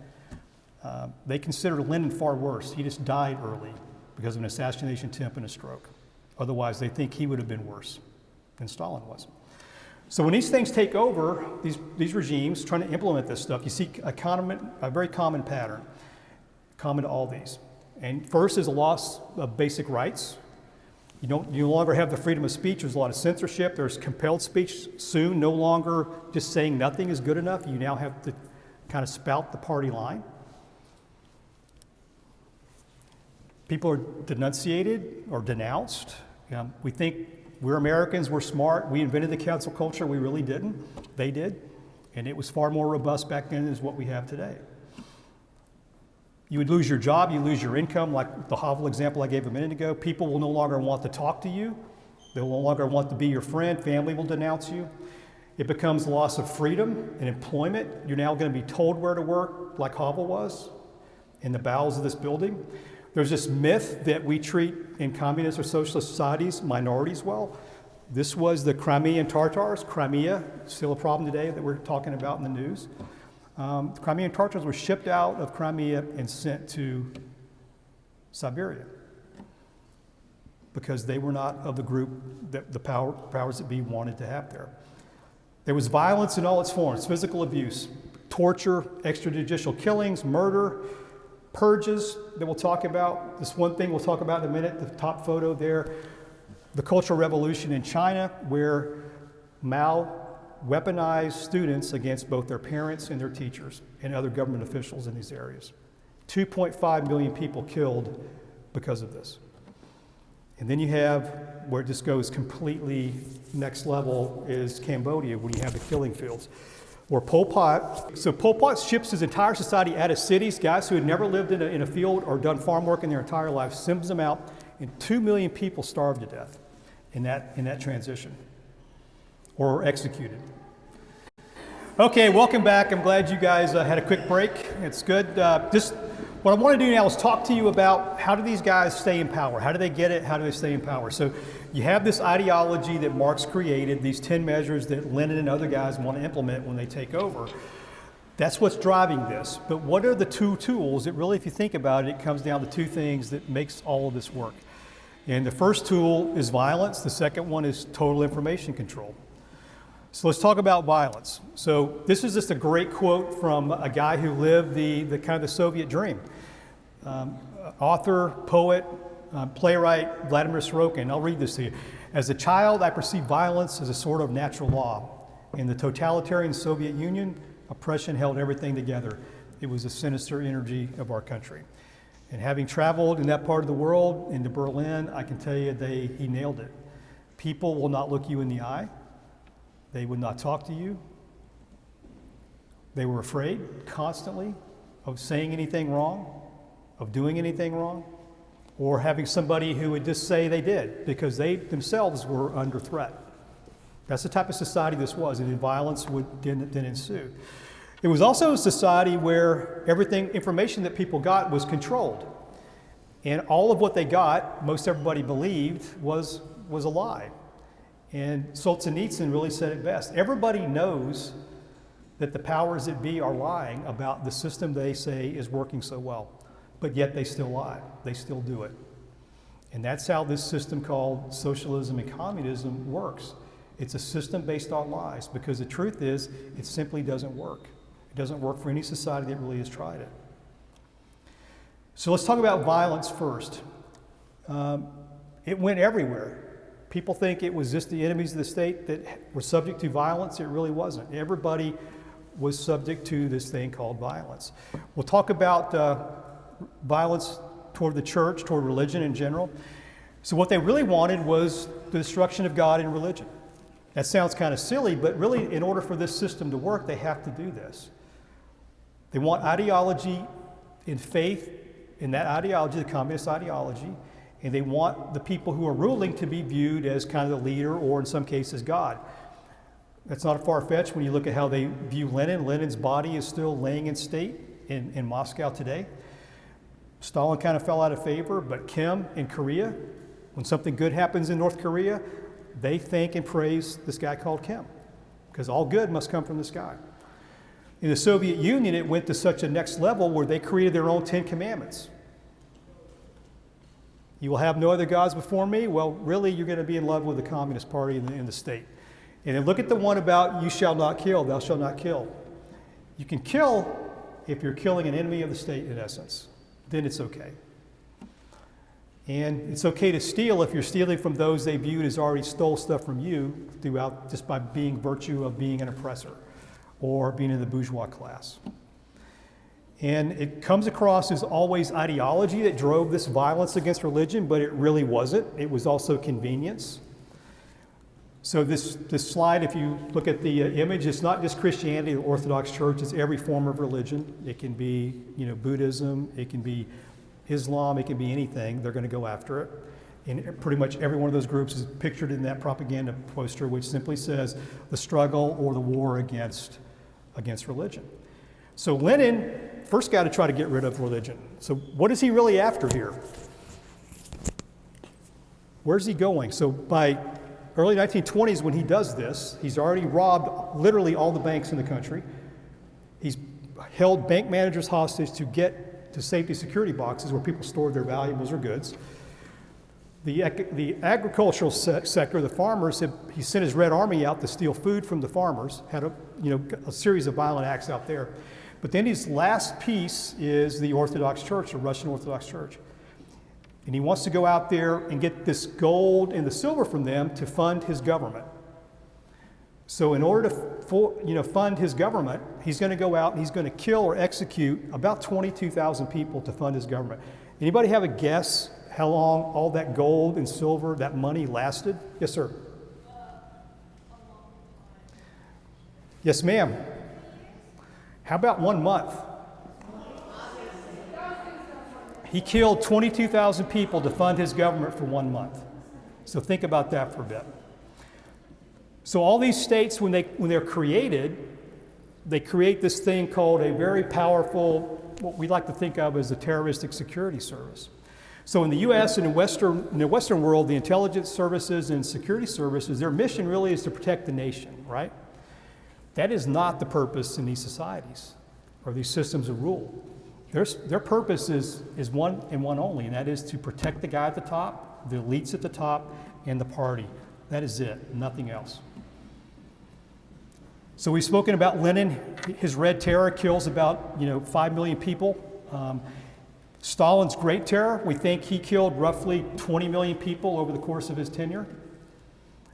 they considered Lenin far worse. He just died early. because of an assassination attempt and a stroke. Otherwise, they think he would have been worse than Stalin was. So when these things take over, these regimes trying to implement this stuff, you see a very common pattern, common to all these. And first is a loss of basic rights. You no longer have the freedom of speech. There's a lot of censorship. There's compelled speech soon. No longer just saying nothing is good enough. You now have to kind of spout the party line. People are denunciated or denounced. We think we're Americans, we're smart. We invented the cancel culture. We really didn't. They did. And it was far more robust back then than what we have today. You would lose your job, you lose your income, like the hovel example I gave a minute ago. People will no longer want to talk to you. They will no longer want to be your friend. Family will denounce you. It becomes loss of freedom and employment. You're now going to be told where to work, like Havel was, in the bowels of this building. There's this myth that we treat in communist or socialist societies minorities well. This was the Crimean Tatars. Crimea, still a problem today that we're talking about in the news. The Crimean Tatars were shipped out of Crimea and sent to Siberia because they were not of the group that the powers that be wanted to have there. There was violence in all its forms, physical abuse, torture, extrajudicial killings, murder, purges that we'll talk about. This one thing we'll talk about in a minute, the top photo there, the Cultural Revolution in China, where Mao weaponized students against both their parents and their teachers and other government officials in these areas. 2.5 million people killed because of this. And then you have, where it just goes completely next level, is Cambodia, where you have the killing fields. Or Pol Pot. So Pol Pot ships his entire society out of cities, guys who had never lived in a field or done farm work in their entire life, sends them out, and 2 million people starved to death in that transition, or executed. Okay, welcome back. I'm glad you guys had a quick break. It's good. What I want to do now is talk to you about how do these guys stay in power? How do they get it? How do they stay in power? So you have this ideology that Marx created, these 10 measures that Lenin and other guys want to implement when they take over. That's what's driving this. But what are the two tools that really, if you think about it, it comes down to two things that makes all of this work. And the first tool is violence. The second one is total information control. So let's talk about violence. So this is just a great quote from a guy who lived the kind of the Soviet dream. Author, poet, playwright Vladimir Sorokin. I'll read this to you. As a child, I perceived violence as a sort of natural law. In the totalitarian Soviet Union, oppression held everything together. It was a sinister energy of our country. And having traveled in that part of the world, into Berlin, I can tell you he nailed it. People will not look you in the eye. They would not talk to you. They were afraid constantly of saying anything wrong, of doing anything wrong, or having somebody who would just say they did because they themselves were under threat. That's the type of society this was, and violence didn't ensue. It was also a society where information that people got was controlled. And all of what they got, most everybody believed, was a lie. And Solzhenitsyn really said it best. Everybody knows that the powers that be are lying about the system they say is working so well, but yet they still lie. They still do it. And that's how this system called socialism and communism works. It's a system based on lies, because the truth is it simply doesn't work. It doesn't work for any society that really has tried it. So let's talk about violence first. It went everywhere. People think it was just the enemies of the state that were subject to violence. It really wasn't. Everybody was subject to this thing called violence. We'll talk about violence toward the church, toward religion in general. So what they really wanted was the destruction of God and religion. That sounds kind of silly, but really in order for this system to work, they have to do this. They want ideology and faith in that ideology, the communist ideology, and they want the people who are ruling to be viewed as kind of the leader, or in some cases, God. That's not far-fetched when you look at how they view Lenin. Lenin's body is still laying in state in Moscow today. Stalin kind of fell out of favor, but Kim in Korea, when something good happens in North Korea, they thank and praise this guy called Kim, because all good must come from this guy. In the Soviet Union, it went to such a next level where they created their own 10 Commandments. You will have no other gods before me. Well, really, you're going to be in love with the Communist Party in the state. And then look at the one about you shall not kill, thou shalt not kill. You can kill if you're killing an enemy of the state, in essence. Then it's okay. And it's okay to steal if you're stealing from those they viewed as already stole stuff from you throughout, just by being virtue of being an oppressor or being in the bourgeois class. And it comes across as always ideology that drove this violence against religion, but it really wasn't. It was also convenience. So this slide, if you look at the image, it's not just Christianity, the Orthodox Church, it's every form of religion. It can be, Buddhism, it can be Islam, it can be anything. They're going to go after it. And pretty much every one of those groups is pictured in that propaganda poster, which simply says the struggle or the war against religion. So Lenin, first guy to try to get rid of religion. So what is he really after here? Where's he going? So by early 1920s, when he does this, he's already robbed literally all the banks in the country. He's held bank managers hostage to get to safety security boxes where people stored their valuables or goods. The agricultural sector, the farmers, he sent his Red Army out to steal food from the farmers, had a series of violent acts out there. But then his last piece is the Orthodox Church, the Russian Orthodox Church. And he wants to go out there and get this gold and the silver from them to fund his government. So in order to fund his government, he's going to go out and he's going to kill or execute about 22,000 people to fund his government. Anybody have a guess how long all that gold and silver, that money lasted? Yes, sir. Yes, ma'am. How about 1 month? He killed 22,000 people to fund his government for 1 month. So think about that for a bit. So all these states, when they're created, they create this thing called a very powerful, what we like to think of as a terroristic security service. So in the U.S. and in the Western world, the intelligence services and security services, their mission really is to protect the nation, right? That is not the purpose in these societies or these systems of rule. Their purpose is one and one only, and that is to protect the guy at the top, the elites at the top, and the party. That is it, nothing else. So we've spoken about Lenin. His Red Terror kills about 5 million people. Stalin's Great Terror, we think he killed roughly 20 million people over the course of his tenure.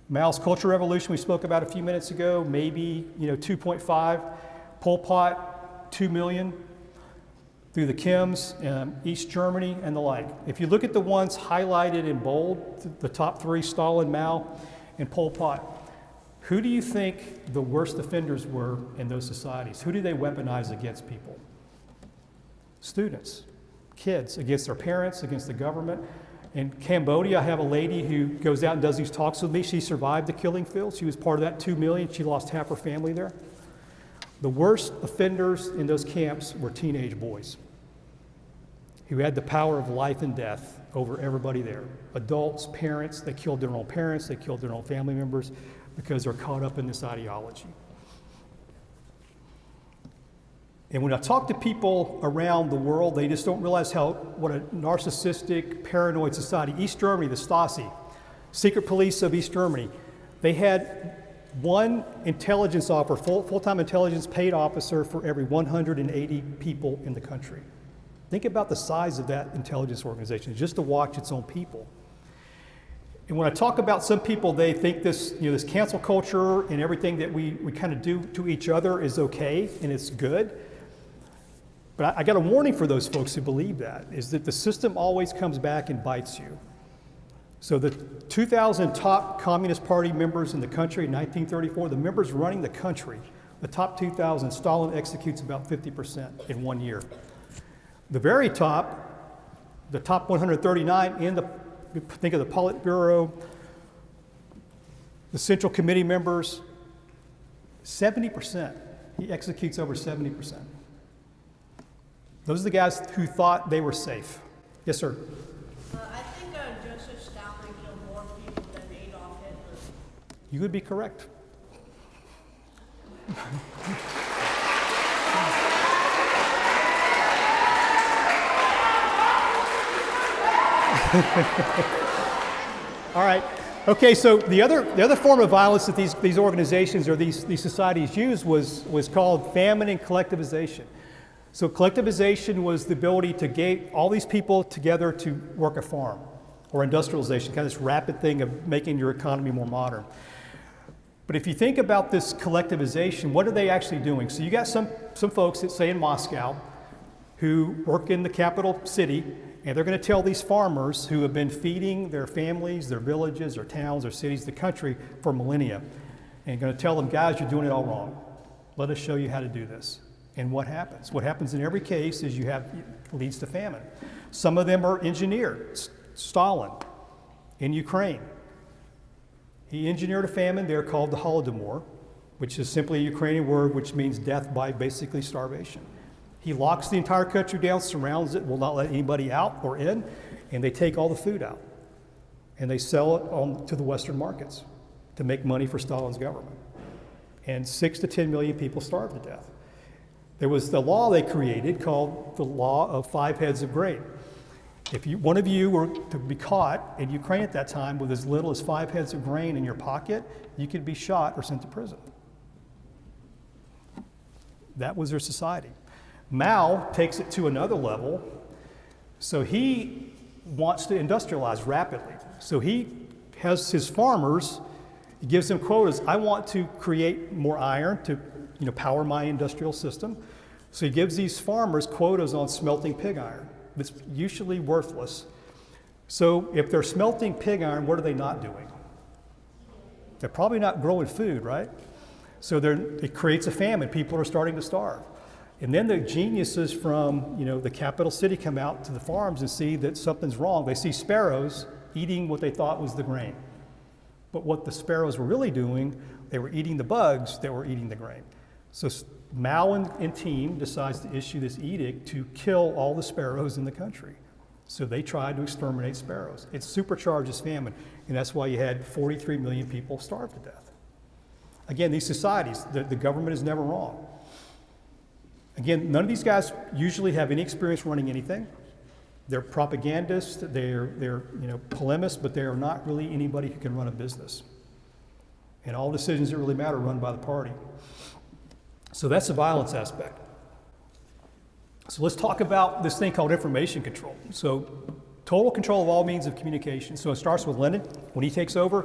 Mao's Cultural Revolution we spoke about a few minutes ago, maybe 2.5. Pol Pot, 2 million through the Kims, East Germany, and the like. If you look at the ones highlighted in bold, the top three, Stalin, Mao, and Pol Pot, who do you think the worst offenders were in those societies? Who do they weaponize against people? Students, kids, against their parents, against the government. In Cambodia, I have a lady who goes out and does these talks with me. She survived the killing field. She was part of that 2 million. She lost half her family there. The worst offenders in those camps were teenage boys who had the power of life and death over everybody there. Adults, parents, they killed their own parents, they killed their own family members because they're caught up in this ideology. And when I talk to people around the world, they just don't realize what a narcissistic, paranoid society. East Germany, the Stasi, secret police of East Germany, they had one intelligence officer, full-time intelligence paid officer for every 180 people in the country. Think about the size of that intelligence organization, just to watch its own people. And when I talk about some people, they think this, this cancel culture and everything that we kind of do to each other is okay and it's good. But I got a warning for those folks who believe that, is that the system always comes back and bites you. So the 2,000 top Communist Party members in the country in 1934, the members running the country, the top 2,000, Stalin executes about 50% in 1 year. The very top, the top 139 think of the Politburo, the Central Committee members, 70%. He executes over 70%. Those are the guys who thought they were safe. Yes, sir. I think Joseph Stalin killed more people than Adolf Hitler. You would be correct. All right. Okay, so the other form of violence that these organizations or these societies used was called famine and collectivization. So collectivization was the ability to get all these people together to work a farm, or industrialization, kind of this rapid thing of making your economy more modern. But if you think about this collectivization, what are they actually doing? So you got some folks that say in Moscow who work in the capital city, and they're going to tell these farmers who have been feeding their families, their villages, their towns, their cities, the country for millennia, and going to tell them, guys, you're doing it all wrong. Let us show you how to do this. And what happens? What happens in every case is leads to famine. Some of them are engineered. Stalin in Ukraine. He engineered a famine there called the Holodomor, which is simply a Ukrainian word which means death by basically starvation. He locks the entire country down, surrounds it, will not let anybody out or in, and they take all the food out. And they sell it to the Western markets to make money for Stalin's government. And 6 to 10 million people starved to death. There was the law they created called the law of 5 heads of grain. If one of you were to be caught in Ukraine at that time with as little as 5 heads of grain in your pocket, you could be shot or sent to prison. That was their society. Mao takes it to another level. So he wants to industrialize rapidly. So he has his farmers, he gives them quotas. I want to create more iron to power my industrial system. So he gives these farmers quotas on smelting pig iron. That's usually worthless. So if they're smelting pig iron, what are they not doing? They're probably not growing food, right? So it creates a famine. People are starting to starve. And then the geniuses from the capital city come out to the farms and see that something's wrong. They see sparrows eating what they thought was the grain. But what the sparrows were really doing, they were eating the bugs that were eating the grain. So Mao and team decides to issue this edict to kill all the sparrows in the country. So they tried to exterminate sparrows. It supercharges famine, and that's why you had 43 million people starve to death. Again, these societies, the government is never wrong. Again, none of these guys usually have any experience running anything. They're propagandists, they're polemists, but they are not really anybody who can run a business. And all decisions that really matter are run by the party. So that's the violence aspect. So let's talk about this thing called information control. So total control of all means of communication. So it starts with Lenin. When he takes over,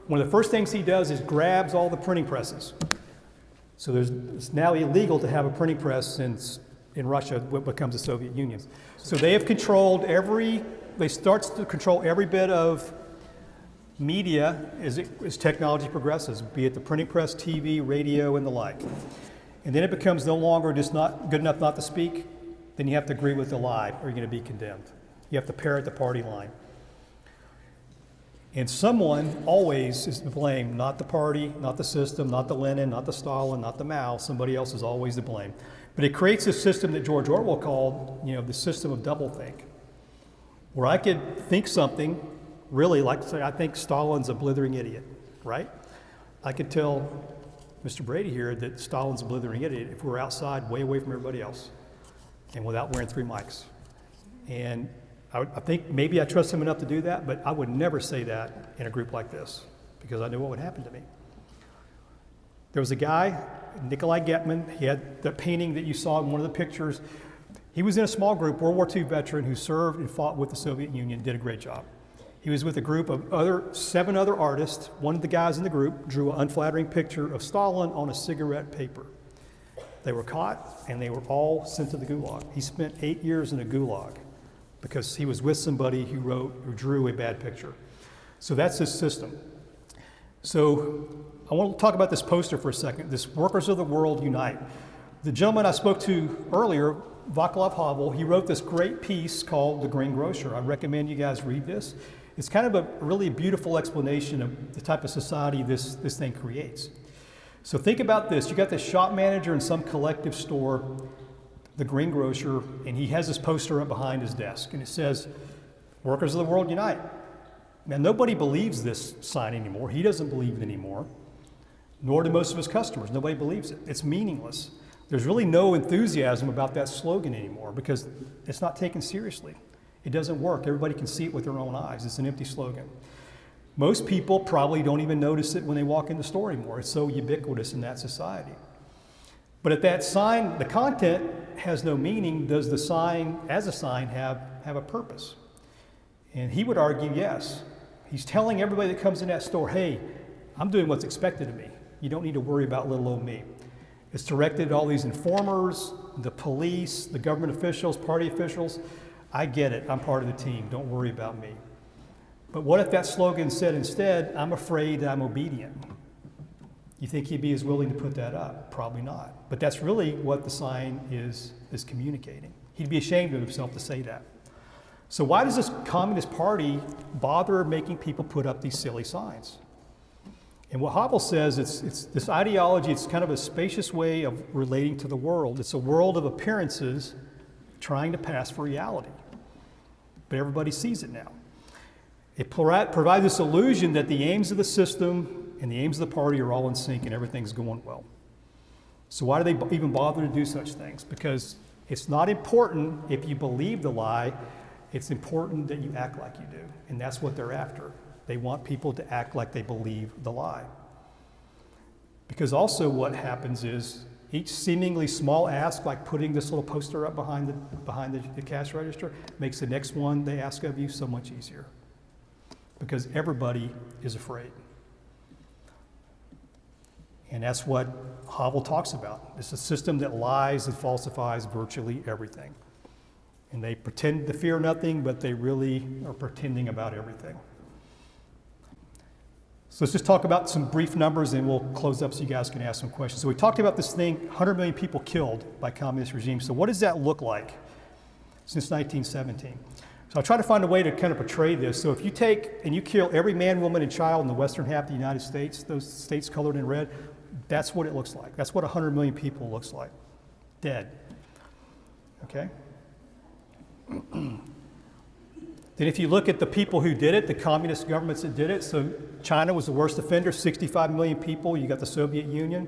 one of the first things he does is grabs all the printing presses. So it's now illegal to have a printing press in Russia, what becomes the Soviet Union. So they have controlled they start to control every bit of media as technology progresses, be it the printing press, TV, radio, and the like. And then it becomes no longer just not good enough not to speak, then you have to agree with the lie or you're going to be condemned. You have to parrot the party line. And someone always is to blame, not the party, not the system, not the Lenin, not the Stalin, not the Mao. Somebody else is always to blame. But it creates a system that George Orwell called, the system of doublethink, where I could think something really like, say, I think Stalin's a blithering idiot, right? I could tell Mr. Brady here that Stalin's a blithering idiot if we're outside way away from everybody else and without wearing 3 mics. And I think maybe I trust him enough to do that, but I would never say that in a group like this because I knew what would happen to me. There was a guy, Nikolai Getman, he had the painting that you saw in one of the pictures. He was in a small group, World War II veteran who served and fought with the Soviet Union, did a great job. He was with a group of 7 other artists. One of the guys in the group drew an unflattering picture of Stalin on a cigarette paper. They were caught and they were all sent to the gulag. He spent 8 years in a gulag because he was with somebody who drew a bad picture. So that's his system. So I want to talk about this poster for a second, this Workers of the World Unite. The gentleman I spoke to earlier, Václav Havel, he wrote this great piece called The Green Grocer. I recommend you guys read this. It's kind of a really beautiful explanation of the type of society this thing creates. So think about this. You got this shop manager in some collective store, the greengrocer, and he has this poster up behind his desk, and it says, Workers of the World Unite. Now, nobody believes this sign anymore. He doesn't believe it anymore, nor do most of his customers. Nobody believes it. It's meaningless. There's really no enthusiasm about that slogan anymore because it's not taken seriously. It doesn't work. Everybody can see it with their own eyes. It's an empty slogan. Most people probably don't even notice it when they walk in the store anymore. It's so ubiquitous in that society. But if that sign, the content has no meaning, does the sign, as a sign, have a purpose? And he would argue, yes. He's telling everybody that comes in that store, hey, I'm doing what's expected of me. You don't need to worry about little old me. It's directed at all these informers, the police, the government officials, party officials. I get it. I'm part of the team. Don't worry about me. But what if that slogan said instead, I'm afraid I'm obedient? You think he'd be as willing to put that up? Probably not. But that's really what the sign is communicating. He'd be ashamed of himself to say that. So why does this Communist Party bother making people put up these silly signs? And what Havel says, it's this ideology, it's kind of a spacious way of relating to the world. It's a world of appearances trying to pass for reality. But everybody sees it now. It provides this illusion that the aims of the system and the aims of the party are all in sync and everything's going well. So why do they even bother to do such things? Because it's not important if you believe the lie, it's important that you act like you do. And that's what they're after. They want people to act like they believe the lie. Because also what happens is each seemingly small ask, like putting this little poster up behind the cash register, makes the next one they ask of you so much easier. Because everybody is afraid. And that's what Havel talks about. It's a system that lies and falsifies virtually everything. And they pretend to fear nothing, but they really are pretending about everything. So let's just talk about some brief numbers and we'll close up so you guys can ask some questions. So we talked about this thing, 100 million people killed by communist regimes. So what does that look like since 1917? So I try to find a way to kind of portray this. So if you take and you kill every man, woman, and child in the western half of the United States, those states colored in red, that's what it looks like. That's what 100 million people looks like, dead. Okay? Then if you look at the people who did it, the communist governments that did it, so China was the worst offender, 65 million people. You got the Soviet Union.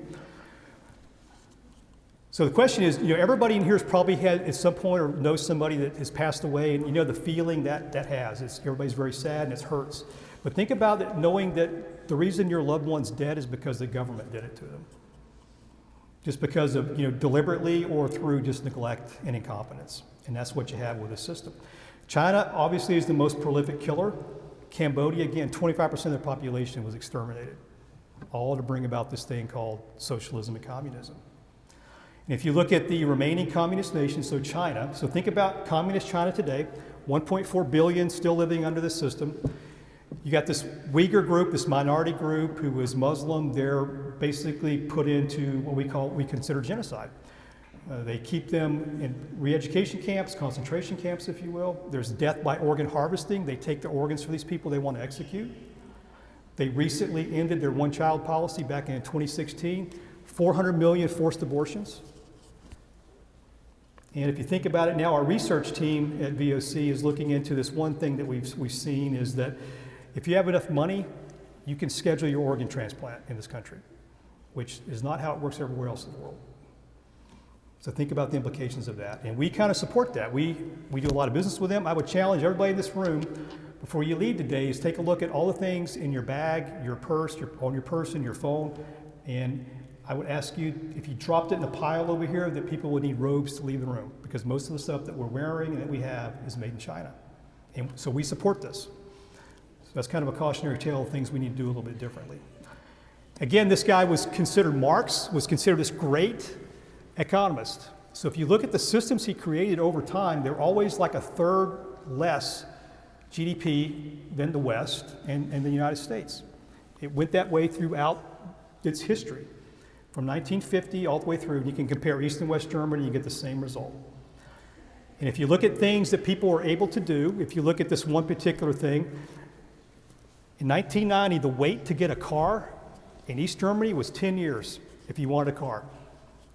So the question is, everybody in here has probably had at some point or knows somebody that has passed away, and the feeling that has. Everybody's very sad and it hurts. But think about it, knowing that the reason your loved one's dead is because the government did it to them. Just because of, deliberately or through just neglect and incompetence. And that's what you have with this system. China obviously is the most prolific killer. Cambodia, again, 25% of the population was exterminated. All to bring about this thing called socialism and communism. And if you look at the remaining communist nations, so China, so think about communist China today, 1.4 billion still living under this system. You got this Uyghur group, this minority group who is Muslim. They're basically put into what we consider genocide. They keep them in re-education camps, concentration camps, if you will. There's death by organ harvesting. They take the organs for these people they want to execute. They recently ended their one-child policy back in 2016. 400 million forced abortions. And if you think about it now, our research team at VOC is looking into this one thing that we've seen is that if you have enough money, you can schedule your organ transplant in this country, which is not how it works everywhere else in the world. So think about the implications of that. And we kind of support that. We do a lot of business with them. I would challenge everybody in this room, before you leave today, is take a look at all the things in your bag, your purse, on your person, your phone. And I would ask you, if you dropped it in a pile over here, that people would need robes to leave the room. Because most of the stuff that we're wearing and that we have is made in China. And so we support this. So that's kind of a cautionary tale of things we need to do a little bit differently. Again, this guy Marx was considered this great economist. So if you look at the systems he created over time, they're always like a third less GDP than the West and the United States. It went that way throughout its history. From 1950 all the way through, and you can compare East and West Germany, you get the same result. And if you look at things that people were able to do, if you look at this one particular thing, in 1990, the wait to get a car in East Germany was 10 years if you wanted a car.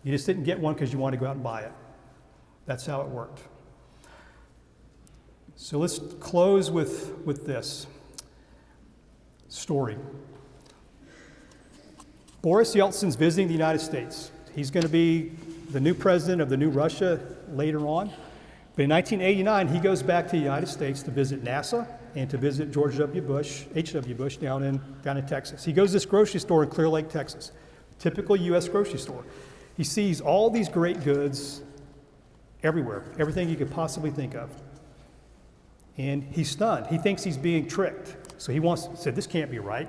You just didn't get one because you wanted to go out and buy it. That's how it worked. So let's close with this story. Boris Yeltsin's visiting the United States. He's going to be the new president of the new Russia later on. But in 1989, he goes back to the United States to visit NASA and to visit George W. Bush, H.W. Bush, down in Texas. He goes to this grocery store in Clear Lake, Texas, typical U.S. grocery store. He sees all these great goods everywhere, everything you could possibly think of. And he's stunned. He thinks he's being tricked. So he said, this can't be right.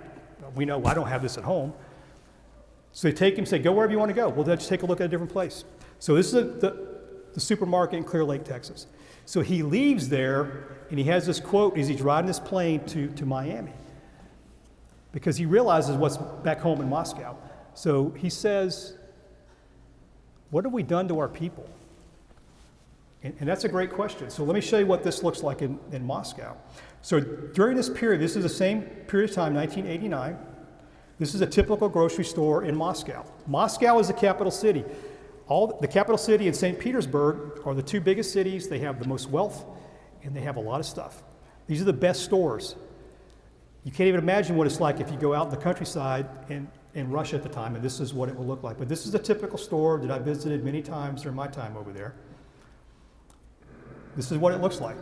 We know I don't have this at home. So they take him and say, go wherever you want to go. Well, then just take a look at a different place. So this is the supermarket in Clear Lake, Texas. So he leaves there, and he has this quote as he's riding this plane to Miami, because he realizes what's back home in Moscow. So he says, what have we done to our people? And that's a great question. So let me show you what this looks like in Moscow. So during this period, this is the same period of time, 1989. This is a typical grocery store in Moscow. Moscow is the capital city. The capital city and St. Petersburg are the two biggest cities. They have the most wealth, and they have a lot of stuff. These are the best stores. You can't even imagine what it's like if you go out in the countryside in Russia at the time, and this is what it will look like. But this is a typical store that I visited many times during my time over there. This is what it looks like.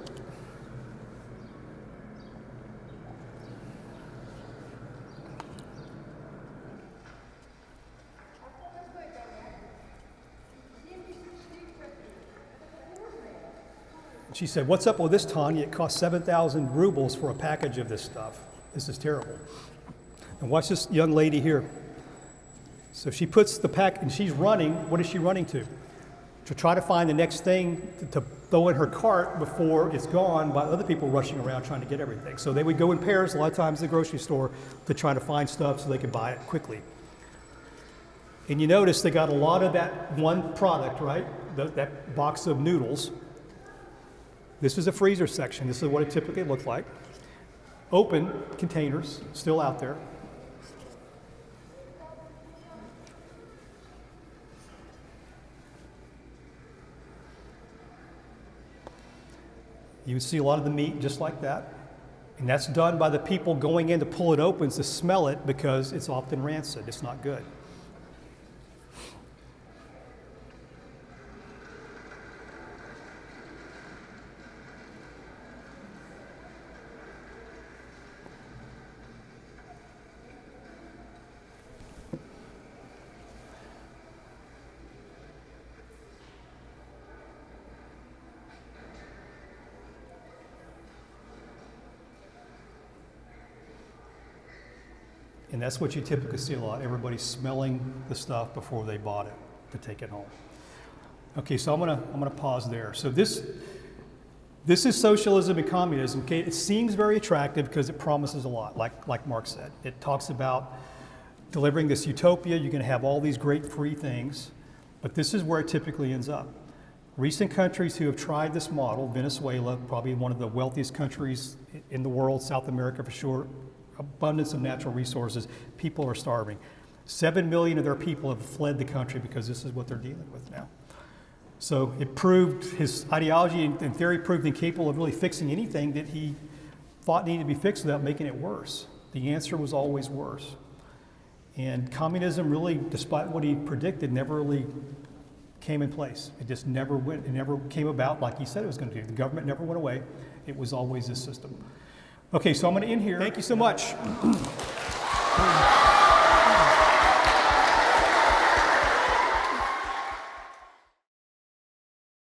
She said, what's up with this, Tanya? It costs 7,000 rubles for a package of this stuff. This is terrible. And watch this young lady here. So she puts the pack, and she's running. What is she running to? To try to find the next thing to throw in her cart before it's gone by other people rushing around trying to get everything. So they would go in pairs a lot of times to the grocery store to try to find stuff so they could buy it quickly. And you notice they got a lot of that one product, right? That box of noodles. This is a freezer section. This is what it typically looked like. Open containers, still out there. You would see a lot of the meat just like that. And that's done by the people going in to pull it open to smell it, because it's often rancid. It's not good. And that's what you typically see a lot. Everybody's smelling the stuff before they bought it to take it home. Okay, so I'm gonna pause there. So this is socialism and communism. Okay, it seems very attractive because it promises a lot, like Marx said. It talks about delivering this utopia. You're gonna have all these great free things, but this is where it typically ends up. Recent countries who have tried this model, Venezuela, probably one of the wealthiest countries in the world, South America for sure, abundance of natural resources, people are starving. 7 million of their people have fled the country because this is what they're dealing with now. So it proved, his ideology and theory proved incapable of really fixing anything that he thought needed to be fixed without making it worse. The answer was always worse. And communism really, despite what he predicted, never really came in place. It just never went, it never came about like he said it was going to do. The government never went away. It was always this system. Okay, so I'm going to end here. Thank you so much.